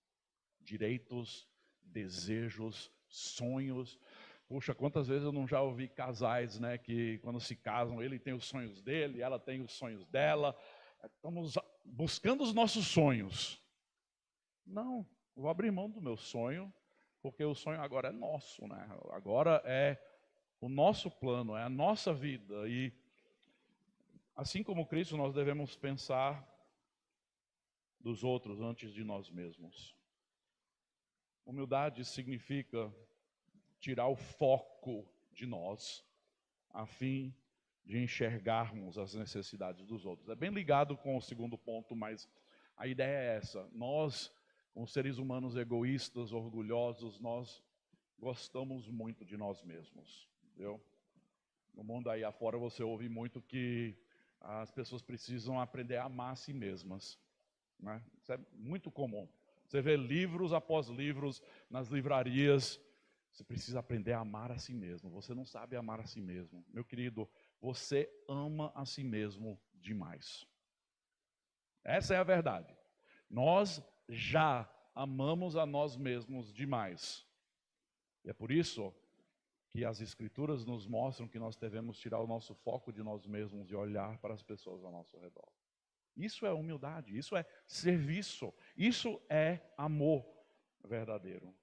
Direitos, desejos, sonhos. Puxa, quantas vezes eu não já ouvi casais, né, que quando se casam, ele tem os sonhos dele, ela tem os sonhos dela. Estamos buscando os nossos sonhos. Não, vou abrir mão do meu sonho, porque o sonho agora é nosso, né? Agora é o nosso plano, é a nossa vida. E assim como Cristo, nós devemos pensar dos outros antes de nós mesmos. Humildade significa tirar o foco de nós, a fim de enxergarmos as necessidades dos outros. É bem ligado com o segundo ponto, mas a ideia é essa. Nós, como seres humanos egoístas, orgulhosos, nós gostamos muito de nós mesmos. Entendeu? No mundo aí afora você ouve muito que as pessoas precisam aprender a amar a si mesmas. Né? Isso é muito comum. Você vê livros após livros nas livrarias. Você precisa aprender a amar a si mesmo. Você não sabe amar a si mesmo. Meu querido, você ama a si mesmo demais. Essa é a verdade. Nós já amamos a nós mesmos demais. E é por isso que as Escrituras nos mostram que nós devemos tirar o nosso foco de nós mesmos e olhar para as pessoas ao nosso redor. Isso é humildade, isso é serviço, isso é amor verdadeiro.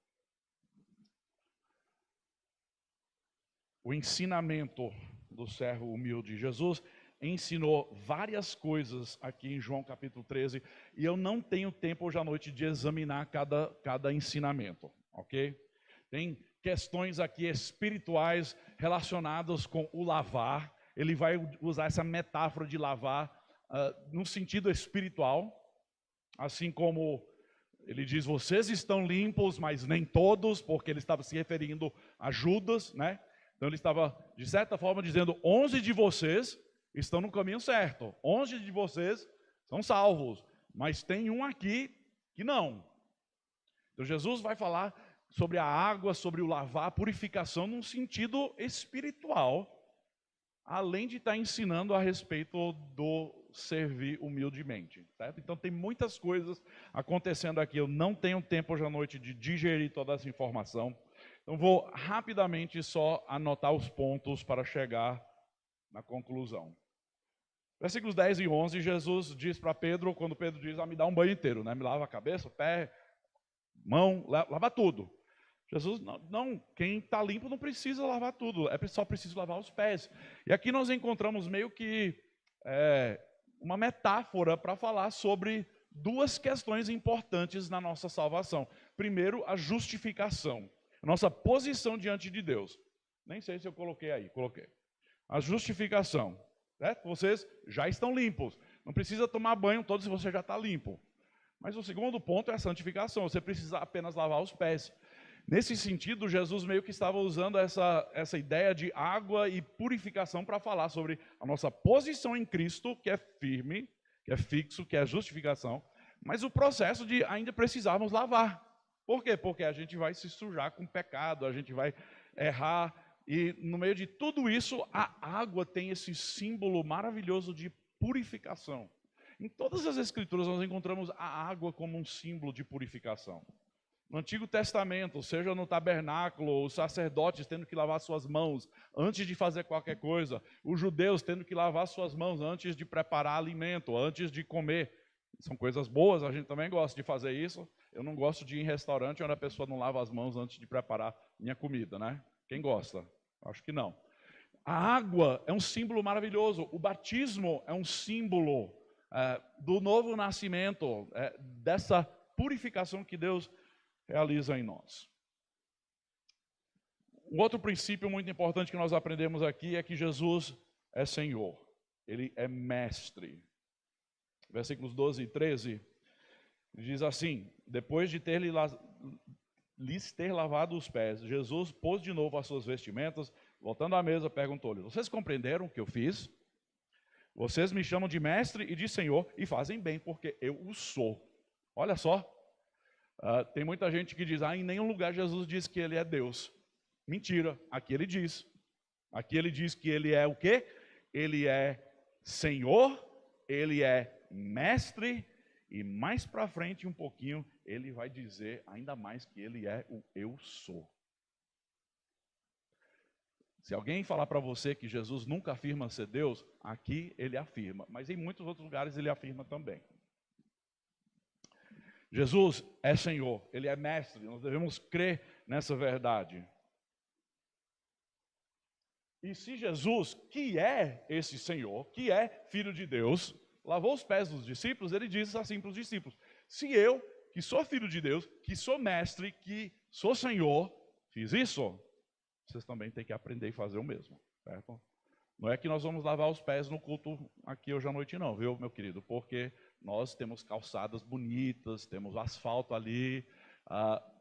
O ensinamento do servo humilde. Jesus ensinou várias coisas aqui em João capítulo 13, e eu não tenho tempo hoje à noite de examinar cada ensinamento, ok? Tem questões aqui espirituais relacionadas com o lavar. Ele vai usar essa metáfora de lavar no sentido espiritual, assim como ele diz, vocês estão limpos, mas nem todos, porque ele estava se referindo a Judas, né? Então ele estava, de certa forma, dizendo, 11 de vocês estão no caminho certo, 11 de vocês são salvos, mas tem um aqui que não. Então Jesus vai falar sobre a água, sobre o lavar, a purificação num sentido espiritual, além de estar ensinando a respeito do servir humildemente, certo? Então tem muitas coisas acontecendo aqui, eu não tenho tempo hoje à noite de digerir toda essa informação, então vou rapidamente só anotar os pontos para chegar na conclusão. Versículos 10 e 11, Jesus diz para Pedro, quando Pedro diz, me dá um banho inteiro, né? Me lava a cabeça, o pé, mão, lava tudo. Jesus, não, quem está limpo não precisa lavar tudo, só preciso lavar os pés. E aqui nós encontramos meio que uma metáfora para falar sobre duas questões importantes na nossa salvação. Primeiro, a justificação, a nossa posição diante de Deus. Nem sei se eu coloquei aí, coloquei. A justificação, certo? Vocês já estão limpos, não precisa tomar banho todo se você já está limpo. Mas o segundo ponto é a santificação, você precisa apenas lavar os pés. Nesse sentido, Jesus meio que estava usando essa ideia de água e purificação para falar sobre a nossa posição em Cristo, que é firme, que é fixo, que é a justificação, mas o processo de ainda precisarmos lavar. Por quê? Porque a gente vai se sujar com pecado, a gente vai errar, e no meio de tudo isso, a água tem esse símbolo maravilhoso de purificação. Em todas as Escrituras nós encontramos a água como um símbolo de purificação. No Antigo Testamento, seja no tabernáculo, os sacerdotes tendo que lavar suas mãos antes de fazer qualquer coisa, os judeus tendo que lavar suas mãos antes de preparar alimento, antes de comer. São coisas boas, a gente também gosta de fazer isso. Eu não gosto de ir em restaurante onde a pessoa não lava as mãos antes de preparar minha comida, né? Quem gosta? Acho que não. A água é um símbolo maravilhoso, o batismo é um símbolo do novo nascimento, dessa purificação que Deus realiza em nós. Um outro princípio muito importante que nós aprendemos aqui é que Jesus é Senhor, Ele é Mestre. Versículos 12 e 13, ele diz assim, depois de lhes ter lavado os pés, Jesus pôs de novo as suas vestimentas, voltando à mesa, perguntou-lhes, vocês compreenderam o que eu fiz? Vocês me chamam de Mestre e de Senhor, e fazem bem, porque eu o sou. Olha só. Tem muita gente que diz, em nenhum lugar Jesus diz que Ele é Deus. Mentira, aqui ele diz. Aqui ele diz que ele é o quê? Ele é Senhor, ele é mestre, e mais para frente um pouquinho, ele vai dizer ainda mais que ele é o eu sou. Se alguém falar para você que Jesus nunca afirma ser Deus, aqui ele afirma, mas em muitos outros lugares ele afirma também. Jesus é Senhor, ele é mestre, nós devemos crer nessa verdade. E se Jesus, que é esse Senhor, que é Filho de Deus, lavou os pés dos discípulos, ele diz assim para os discípulos: se eu, que sou Filho de Deus, que sou mestre, que sou Senhor, fiz isso, vocês também têm que aprender e fazer o mesmo, certo? Não é que nós vamos lavar os pés no culto aqui hoje à noite não, viu, meu querido? Porque nós temos calçadas bonitas, temos asfalto ali,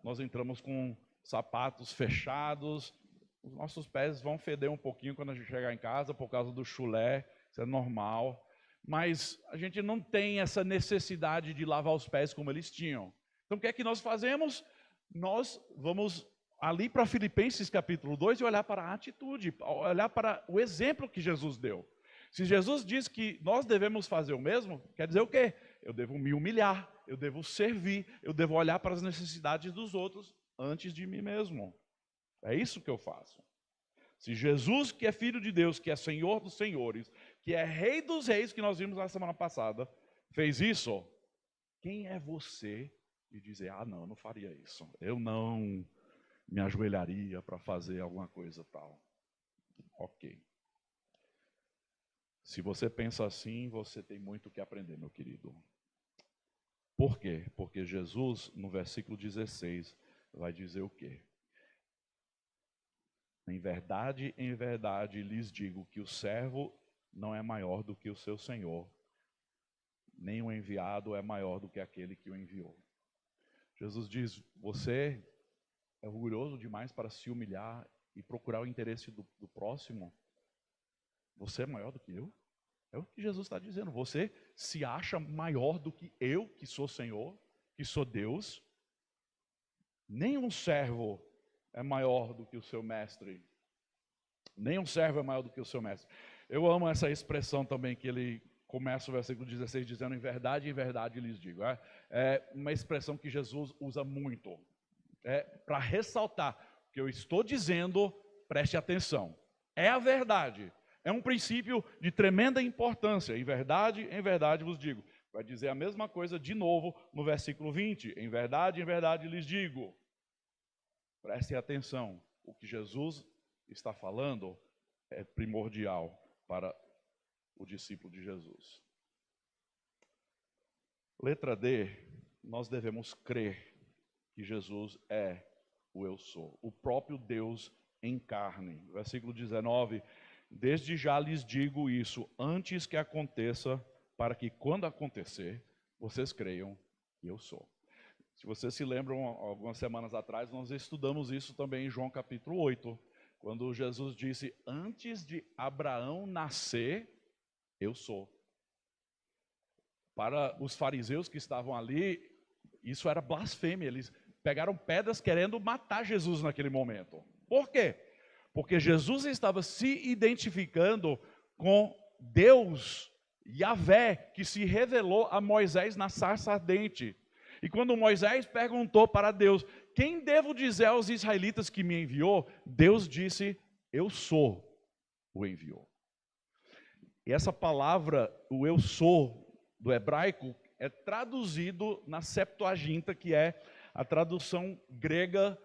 nós entramos com sapatos fechados, os nossos pés vão feder um pouquinho quando a gente chegar em casa por causa do chulé, isso é normal. Mas a gente não tem essa necessidade de lavar os pés como eles tinham. Então o que é que nós fazemos? Nós vamos ali para Filipenses capítulo 2 e olhar para a atitude, olhar para o exemplo que Jesus deu. Se Jesus diz que nós devemos fazer o mesmo, quer dizer o quê? Eu devo me humilhar, eu devo servir, eu devo olhar para as necessidades dos outros antes de mim mesmo. É isso que eu faço. Se Jesus, que é Filho de Deus, que é Senhor dos senhores, que é Rei dos reis, que nós vimos na semana passada, fez isso, quem é você de dizer, não, eu não faria isso. Eu não me ajoelharia para fazer alguma coisa tal. Ok. Se você pensa assim, você tem muito o que aprender, meu querido. Por quê? Porque Jesus, no versículo 16, vai dizer o quê? Em verdade, lhes digo que o servo não é maior do que o seu senhor, nem o enviado é maior do que aquele que o enviou. Jesus diz, você é orgulhoso demais para se humilhar e procurar o interesse do próximo? Você é maior do que eu? É o que Jesus está dizendo. Você se acha maior do que eu, que sou Senhor, que sou Deus? Nenhum servo é maior do que o seu mestre. Nenhum servo é maior do que o seu mestre. Eu amo essa expressão também que ele começa o versículo 16 dizendo, em verdade lhes digo. É uma expressão que Jesus usa muito. Para ressaltar o que eu estou dizendo, preste atenção. É a verdade. É um princípio de tremenda importância. Em verdade vos digo. Vai dizer a mesma coisa de novo no versículo 20. Em verdade lhes digo. Prestem atenção. O que Jesus está falando é primordial para o discípulo de Jesus. Letra D, nós devemos crer que Jesus é o eu sou, o próprio Deus em carne. Versículo 19, desde já lhes digo isso, antes que aconteça, para que quando acontecer, vocês creiam que eu sou. Se vocês se lembram, algumas semanas atrás, nós estudamos isso também em João capítulo 8, quando Jesus disse, antes de Abraão nascer, eu sou. Para os fariseus que estavam ali, isso era blasfêmia, eles pegaram pedras querendo matar Jesus naquele momento. Por quê? Porque Jesus estava se identificando com Deus, Yahvé, que se revelou a Moisés na sarça ardente. E quando Moisés perguntou para Deus, quem devo dizer aos israelitas que me enviou? Deus disse, eu sou o enviou. E essa palavra, o eu sou, do hebraico, é traduzido na Septuaginta, que é a tradução grega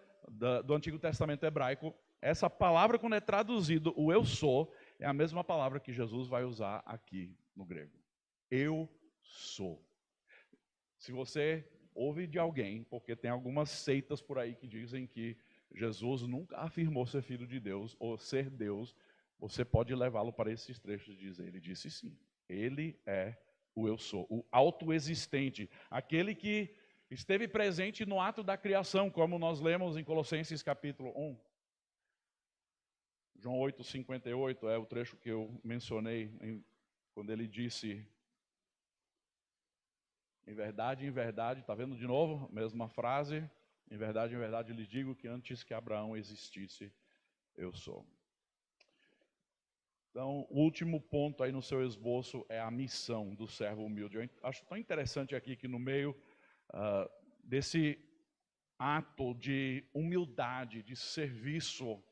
do Antigo Testamento hebraico. Essa palavra, quando é traduzido, o eu sou, é a mesma palavra que Jesus vai usar aqui no grego. Eu sou. Se você ouve de alguém, porque tem algumas seitas por aí que dizem que Jesus nunca afirmou ser filho de Deus ou ser Deus, você pode levá-lo para esses trechos e dizer, ele disse sim, ele é o eu sou, o autoexistente, aquele que esteve presente no ato da criação, como nós lemos em Colossenses capítulo 1. João 8:58 é o trecho que eu mencionei, quando ele disse, em verdade, está vendo de novo? Mesma frase, em verdade lhes digo que antes que Abraão existisse, eu sou. Então, o último ponto aí no seu esboço é a missão do servo humilde. Eu acho tão interessante aqui que no meio desse ato de humildade, de serviço,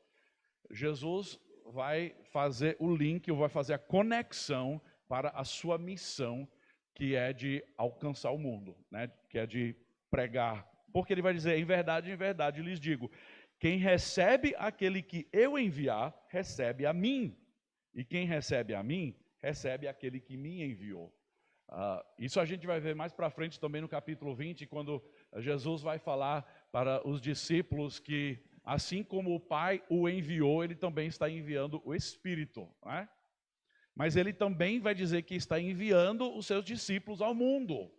Jesus vai fazer o link, vai fazer a conexão para a sua missão, que é de alcançar o mundo, né? Que é de pregar. Porque ele vai dizer, em verdade lhes digo, quem recebe aquele que eu enviar, recebe a mim. E quem recebe a mim, recebe aquele que me enviou. Isso a gente vai ver mais para frente também no capítulo 20, quando Jesus vai falar para os discípulos que, assim como o Pai o enviou, ele também está enviando o Espírito, né? Mas ele também vai dizer que está enviando os seus discípulos ao mundo.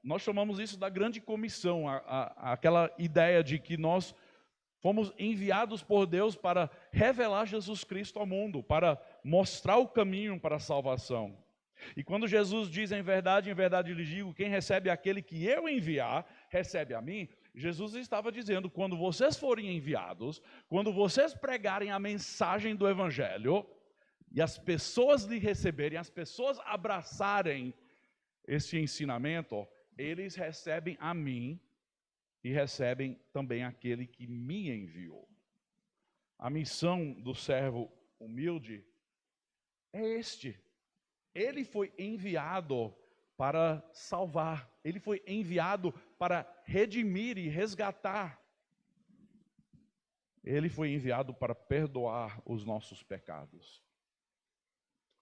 Nós chamamos isso da grande comissão, aquela ideia de que nós fomos enviados por Deus para revelar Jesus Cristo ao mundo, para mostrar o caminho para a salvação. E quando Jesus diz em verdade lhes digo, quem recebe aquele que eu enviar, recebe a mim, Jesus estava dizendo, quando vocês forem enviados, quando vocês pregarem a mensagem do Evangelho, e as pessoas lhe receberem, as pessoas abraçarem esse ensinamento, eles recebem a mim e recebem também aquele que me enviou. A missão do servo humilde é este. Ele foi enviado para salvar, ele foi enviado para redimir e resgatar. Ele foi enviado para perdoar os nossos pecados.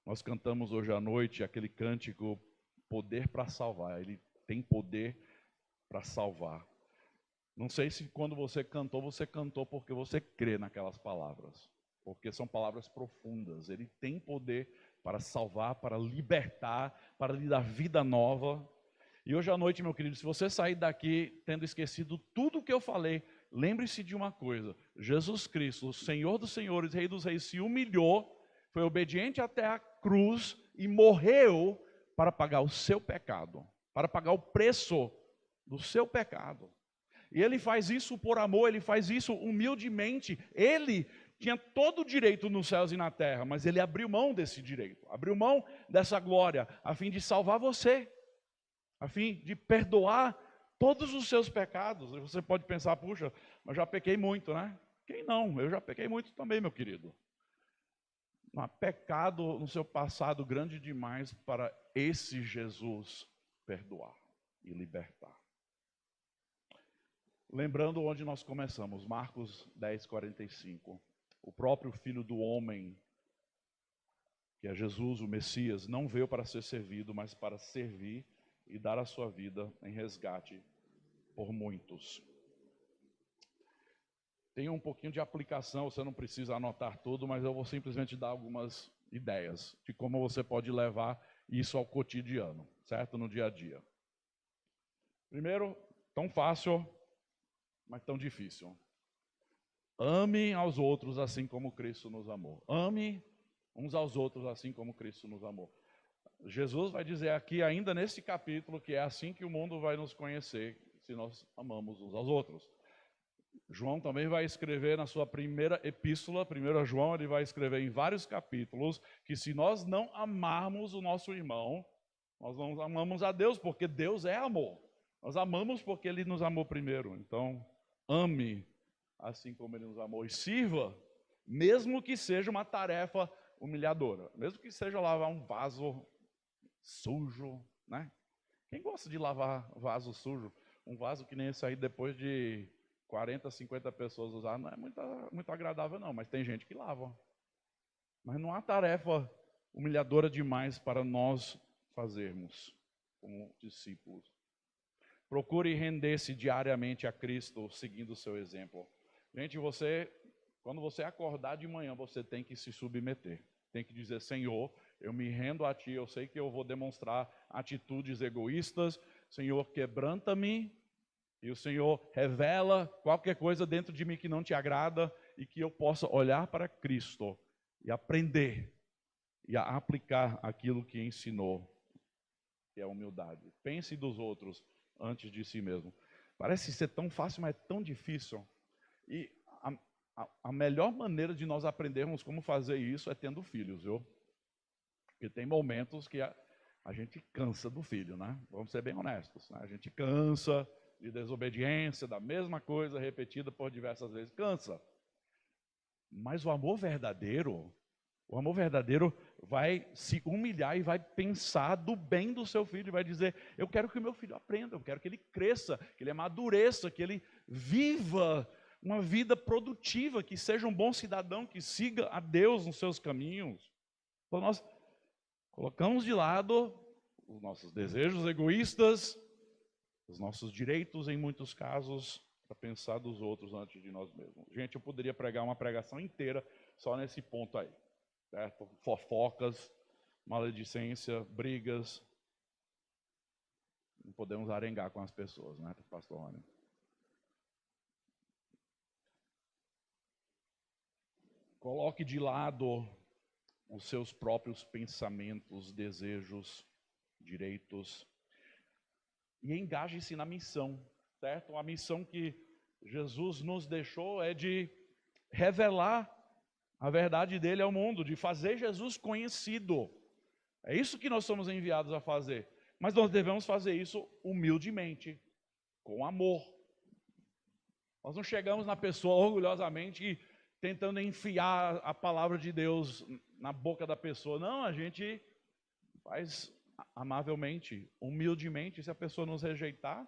Nós cantamos hoje à noite aquele cântico, poder para salvar. Ele tem poder para salvar. Não sei se quando você cantou porque você crê naquelas palavras. Porque são palavras profundas. Ele tem poder para salvar, para libertar, para lhe dar vida nova. E hoje à noite, meu querido, se você sair daqui tendo esquecido tudo o que eu falei, lembre-se de uma coisa. Jesus Cristo, o Senhor dos senhores, Rei dos reis, se humilhou, foi obediente até a cruz e morreu para pagar o seu pecado, para pagar o preço do seu pecado. E ele faz isso por amor, ele faz isso humildemente. Ele tinha todo o direito nos céus e na terra, mas ele abriu mão desse direito, abriu mão dessa glória, a fim de salvar você, a fim de perdoar todos os seus pecados. E você pode pensar, puxa, mas já pequei muito, né? Quem não? Eu já pequei muito também, meu querido. Não há pecado no seu passado grande demais para esse Jesus perdoar e libertar. Lembrando onde nós começamos, Marcos 10, 45. O próprio Filho do Homem, que é Jesus, o Messias, não veio para ser servido, mas para servir e dar a sua vida em resgate por muitos. Tem um pouquinho de aplicação, você não precisa anotar tudo, mas eu vou simplesmente dar algumas ideias de como você pode levar isso ao cotidiano, certo? No dia a dia. Primeiro, tão fácil, mas tão difícil. Ame aos outros assim como Cristo nos amou. Ame uns aos outros assim como Cristo nos amou. Jesus vai dizer aqui, ainda nesse capítulo, que é assim que o mundo vai nos conhecer, se nós amamos uns aos outros. João também vai escrever na sua primeira epístola, 1 João, ele vai escrever em vários capítulos, que se nós não amarmos o nosso irmão, nós não amamos a Deus, porque Deus é amor. Nós amamos porque Ele nos amou primeiro. Então, ame assim como Ele nos amou e sirva, mesmo que seja uma tarefa humilhadora, mesmo que seja lavar um vaso sujo, né? Quem gosta de lavar vaso sujo? Um vaso que nem esse aí, depois de 40, 50 pessoas usar, não é muito agradável não, mas tem gente que lava. Mas não há tarefa humilhadora demais para nós fazermos como discípulos. Procure render-se diariamente a Cristo, seguindo o seu exemplo. Gente, quando você acordar de manhã, você tem que se submeter. Tem que dizer, Senhor, eu me rendo a Ti, eu sei que eu vou demonstrar atitudes egoístas. Senhor, quebranta-me. E o Senhor revela qualquer coisa dentro de mim que não te agrada e que eu possa olhar para Cristo e aprender e aplicar aquilo que ensinou, que é a humildade. Pense dos outros antes de si mesmo. Parece ser tão fácil, mas é tão difícil. E a melhor maneira de nós aprendermos como fazer isso é tendo filhos, viu? Porque tem momentos que a gente cansa do filho, né? Vamos ser bem honestos, né? A gente cansa de desobediência, da mesma coisa repetida por diversas vezes, cansa. Mas o amor verdadeiro vai se humilhar e vai pensar do bem do seu filho, e vai dizer, eu quero que o meu filho aprenda, eu quero que ele cresça, que ele amadureça, que ele viva uma vida produtiva, que seja um bom cidadão, que siga a Deus nos seus caminhos. Então nós colocamos de lado os nossos desejos egoístas, os nossos direitos, em muitos casos, para pensar dos outros antes de nós mesmos. Gente, eu poderia pregar uma pregação inteira só nesse ponto aí, certo? Fofocas, maledicência, brigas. Não podemos arengar com as pessoas, né, pastor Rony? Coloque de lado os seus próprios pensamentos, desejos, direitos e engaje-se na missão, certo? A missão que Jesus nos deixou é de revelar a verdade dele ao mundo, de fazer Jesus conhecido. É isso que nós somos enviados a fazer. Mas nós devemos fazer isso humildemente, com amor. Nós não chegamos na pessoa orgulhosamente e tentando enfiar a palavra de Deus na boca da pessoa. Não, a gente faz amavelmente, humildemente. Se a pessoa nos rejeitar,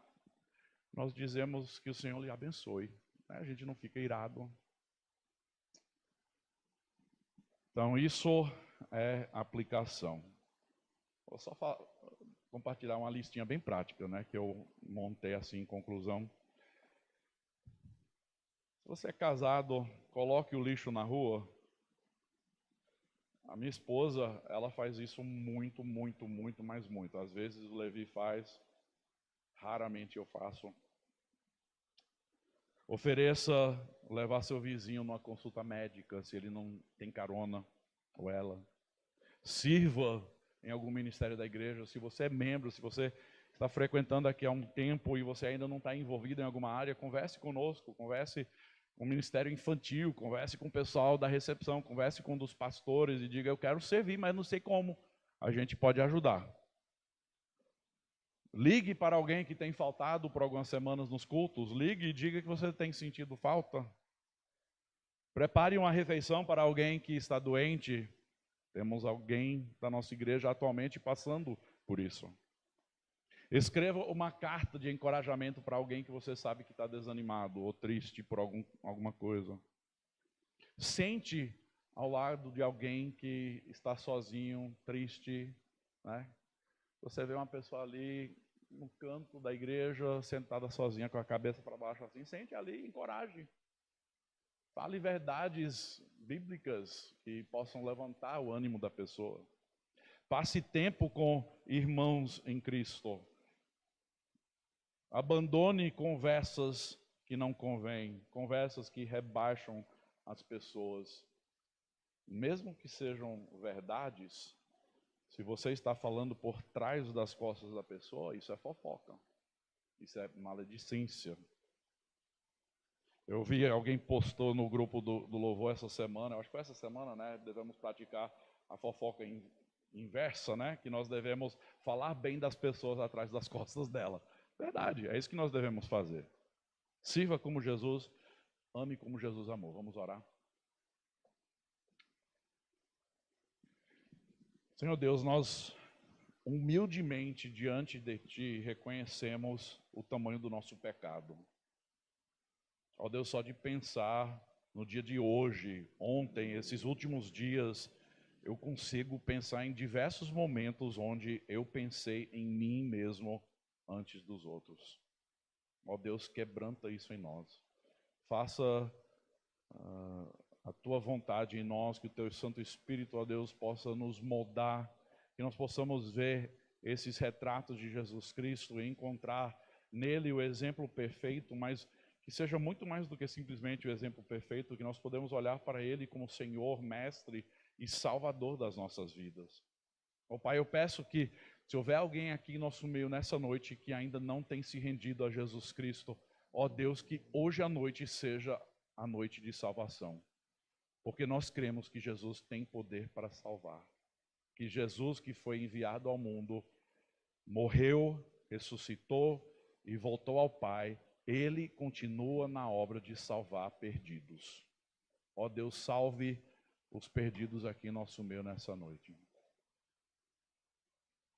nós dizemos que o Senhor lhe abençoe. A gente não fica irado. Então, isso é aplicação. Vou só compartilhar uma listinha bem prática, né, que eu montei assim em conclusão. Se você é casado, coloque o lixo na rua. A minha esposa, ela faz isso muito, muito, muito, mas muito. Às vezes o Levi faz, raramente eu faço. Ofereça levar seu vizinho numa consulta médica, se ele não tem carona, ou ela. Sirva em algum ministério da igreja. Se você é membro, se você está frequentando aqui há um tempo e você ainda não está envolvido em alguma área, converse conosco, converse com o ministério infantil, converse com o pessoal da recepção, converse com um dos pastores e diga, eu quero servir, mas não sei como. A gente pode ajudar. Ligue para alguém que tem faltado por algumas semanas nos cultos, ligue e diga que você tem sentido falta. Prepare uma refeição para alguém que está doente. Temos alguém da nossa igreja atualmente passando por isso. Escreva uma carta de encorajamento para alguém que você sabe que está desanimado ou triste por alguma coisa. Sente ao lado de alguém que está sozinho, triste, né? Você vê uma pessoa ali no canto da igreja, sentada sozinha com a cabeça para baixo assim, sente ali, encoraje. Fale verdades bíblicas que possam levantar o ânimo da pessoa. Passe tempo com irmãos em Cristo. Abandone conversas que não convêm, conversas que rebaixam as pessoas. Mesmo que sejam verdades, se você está falando por trás das costas da pessoa, isso é fofoca. Isso é maledicência. Eu vi, alguém postou no grupo do Louvor essa semana, acho que foi essa semana, né? Devemos praticar a fofoca inversa, né? Que nós devemos falar bem das pessoas atrás das costas dela. Verdade, é isso que nós devemos fazer. Sirva como Jesus, ame como Jesus amou. Vamos orar. Senhor Deus, nós humildemente diante de Ti reconhecemos o tamanho do nosso pecado. Ó Deus, só de pensar no dia de hoje, ontem, esses últimos dias, eu consigo pensar em diversos momentos onde eu pensei em mim mesmo antes dos outros. Ó Deus, quebranta isso em nós. Faça a Tua vontade em nós, que o Teu Santo Espírito, ó Deus, possa nos moldar, que nós possamos ver esses retratos de Jesus Cristo e encontrar nele o exemplo perfeito, mas que seja muito mais do que simplesmente o exemplo perfeito, que nós podemos olhar para Ele como Senhor, Mestre e Salvador das nossas vidas. Ó Pai, eu peço que, se houver alguém aqui em nosso meio nessa noite que ainda não tem se rendido a Jesus Cristo, ó Deus, que hoje à noite seja a noite de salvação. Porque nós cremos que Jesus tem poder para salvar. Que Jesus, que foi enviado ao mundo, morreu, ressuscitou e voltou ao Pai. Ele continua na obra de salvar perdidos. Ó Deus, salve os perdidos aqui em nosso meio nessa noite.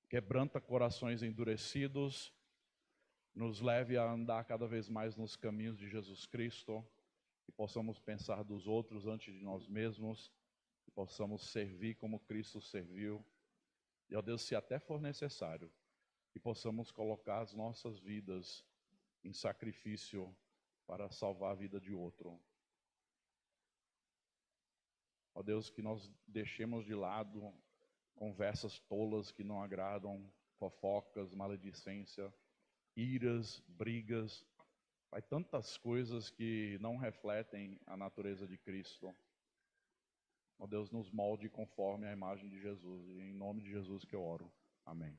Quebranta corações endurecidos, nos leve a andar cada vez mais nos caminhos de Jesus Cristo, que possamos pensar dos outros antes de nós mesmos, que possamos servir como Cristo serviu, e, ó Deus, se até for necessário, que possamos colocar as nossas vidas em sacrifício para salvar a vida de outro. Ó Deus, que nós deixemos de lado conversas tolas que não agradam, fofocas, maledicência, iras, brigas, vai tantas coisas que não refletem a natureza de Cristo. Ó Deus, nos molde conforme a imagem de Jesus, e em nome de Jesus que eu oro. Amém.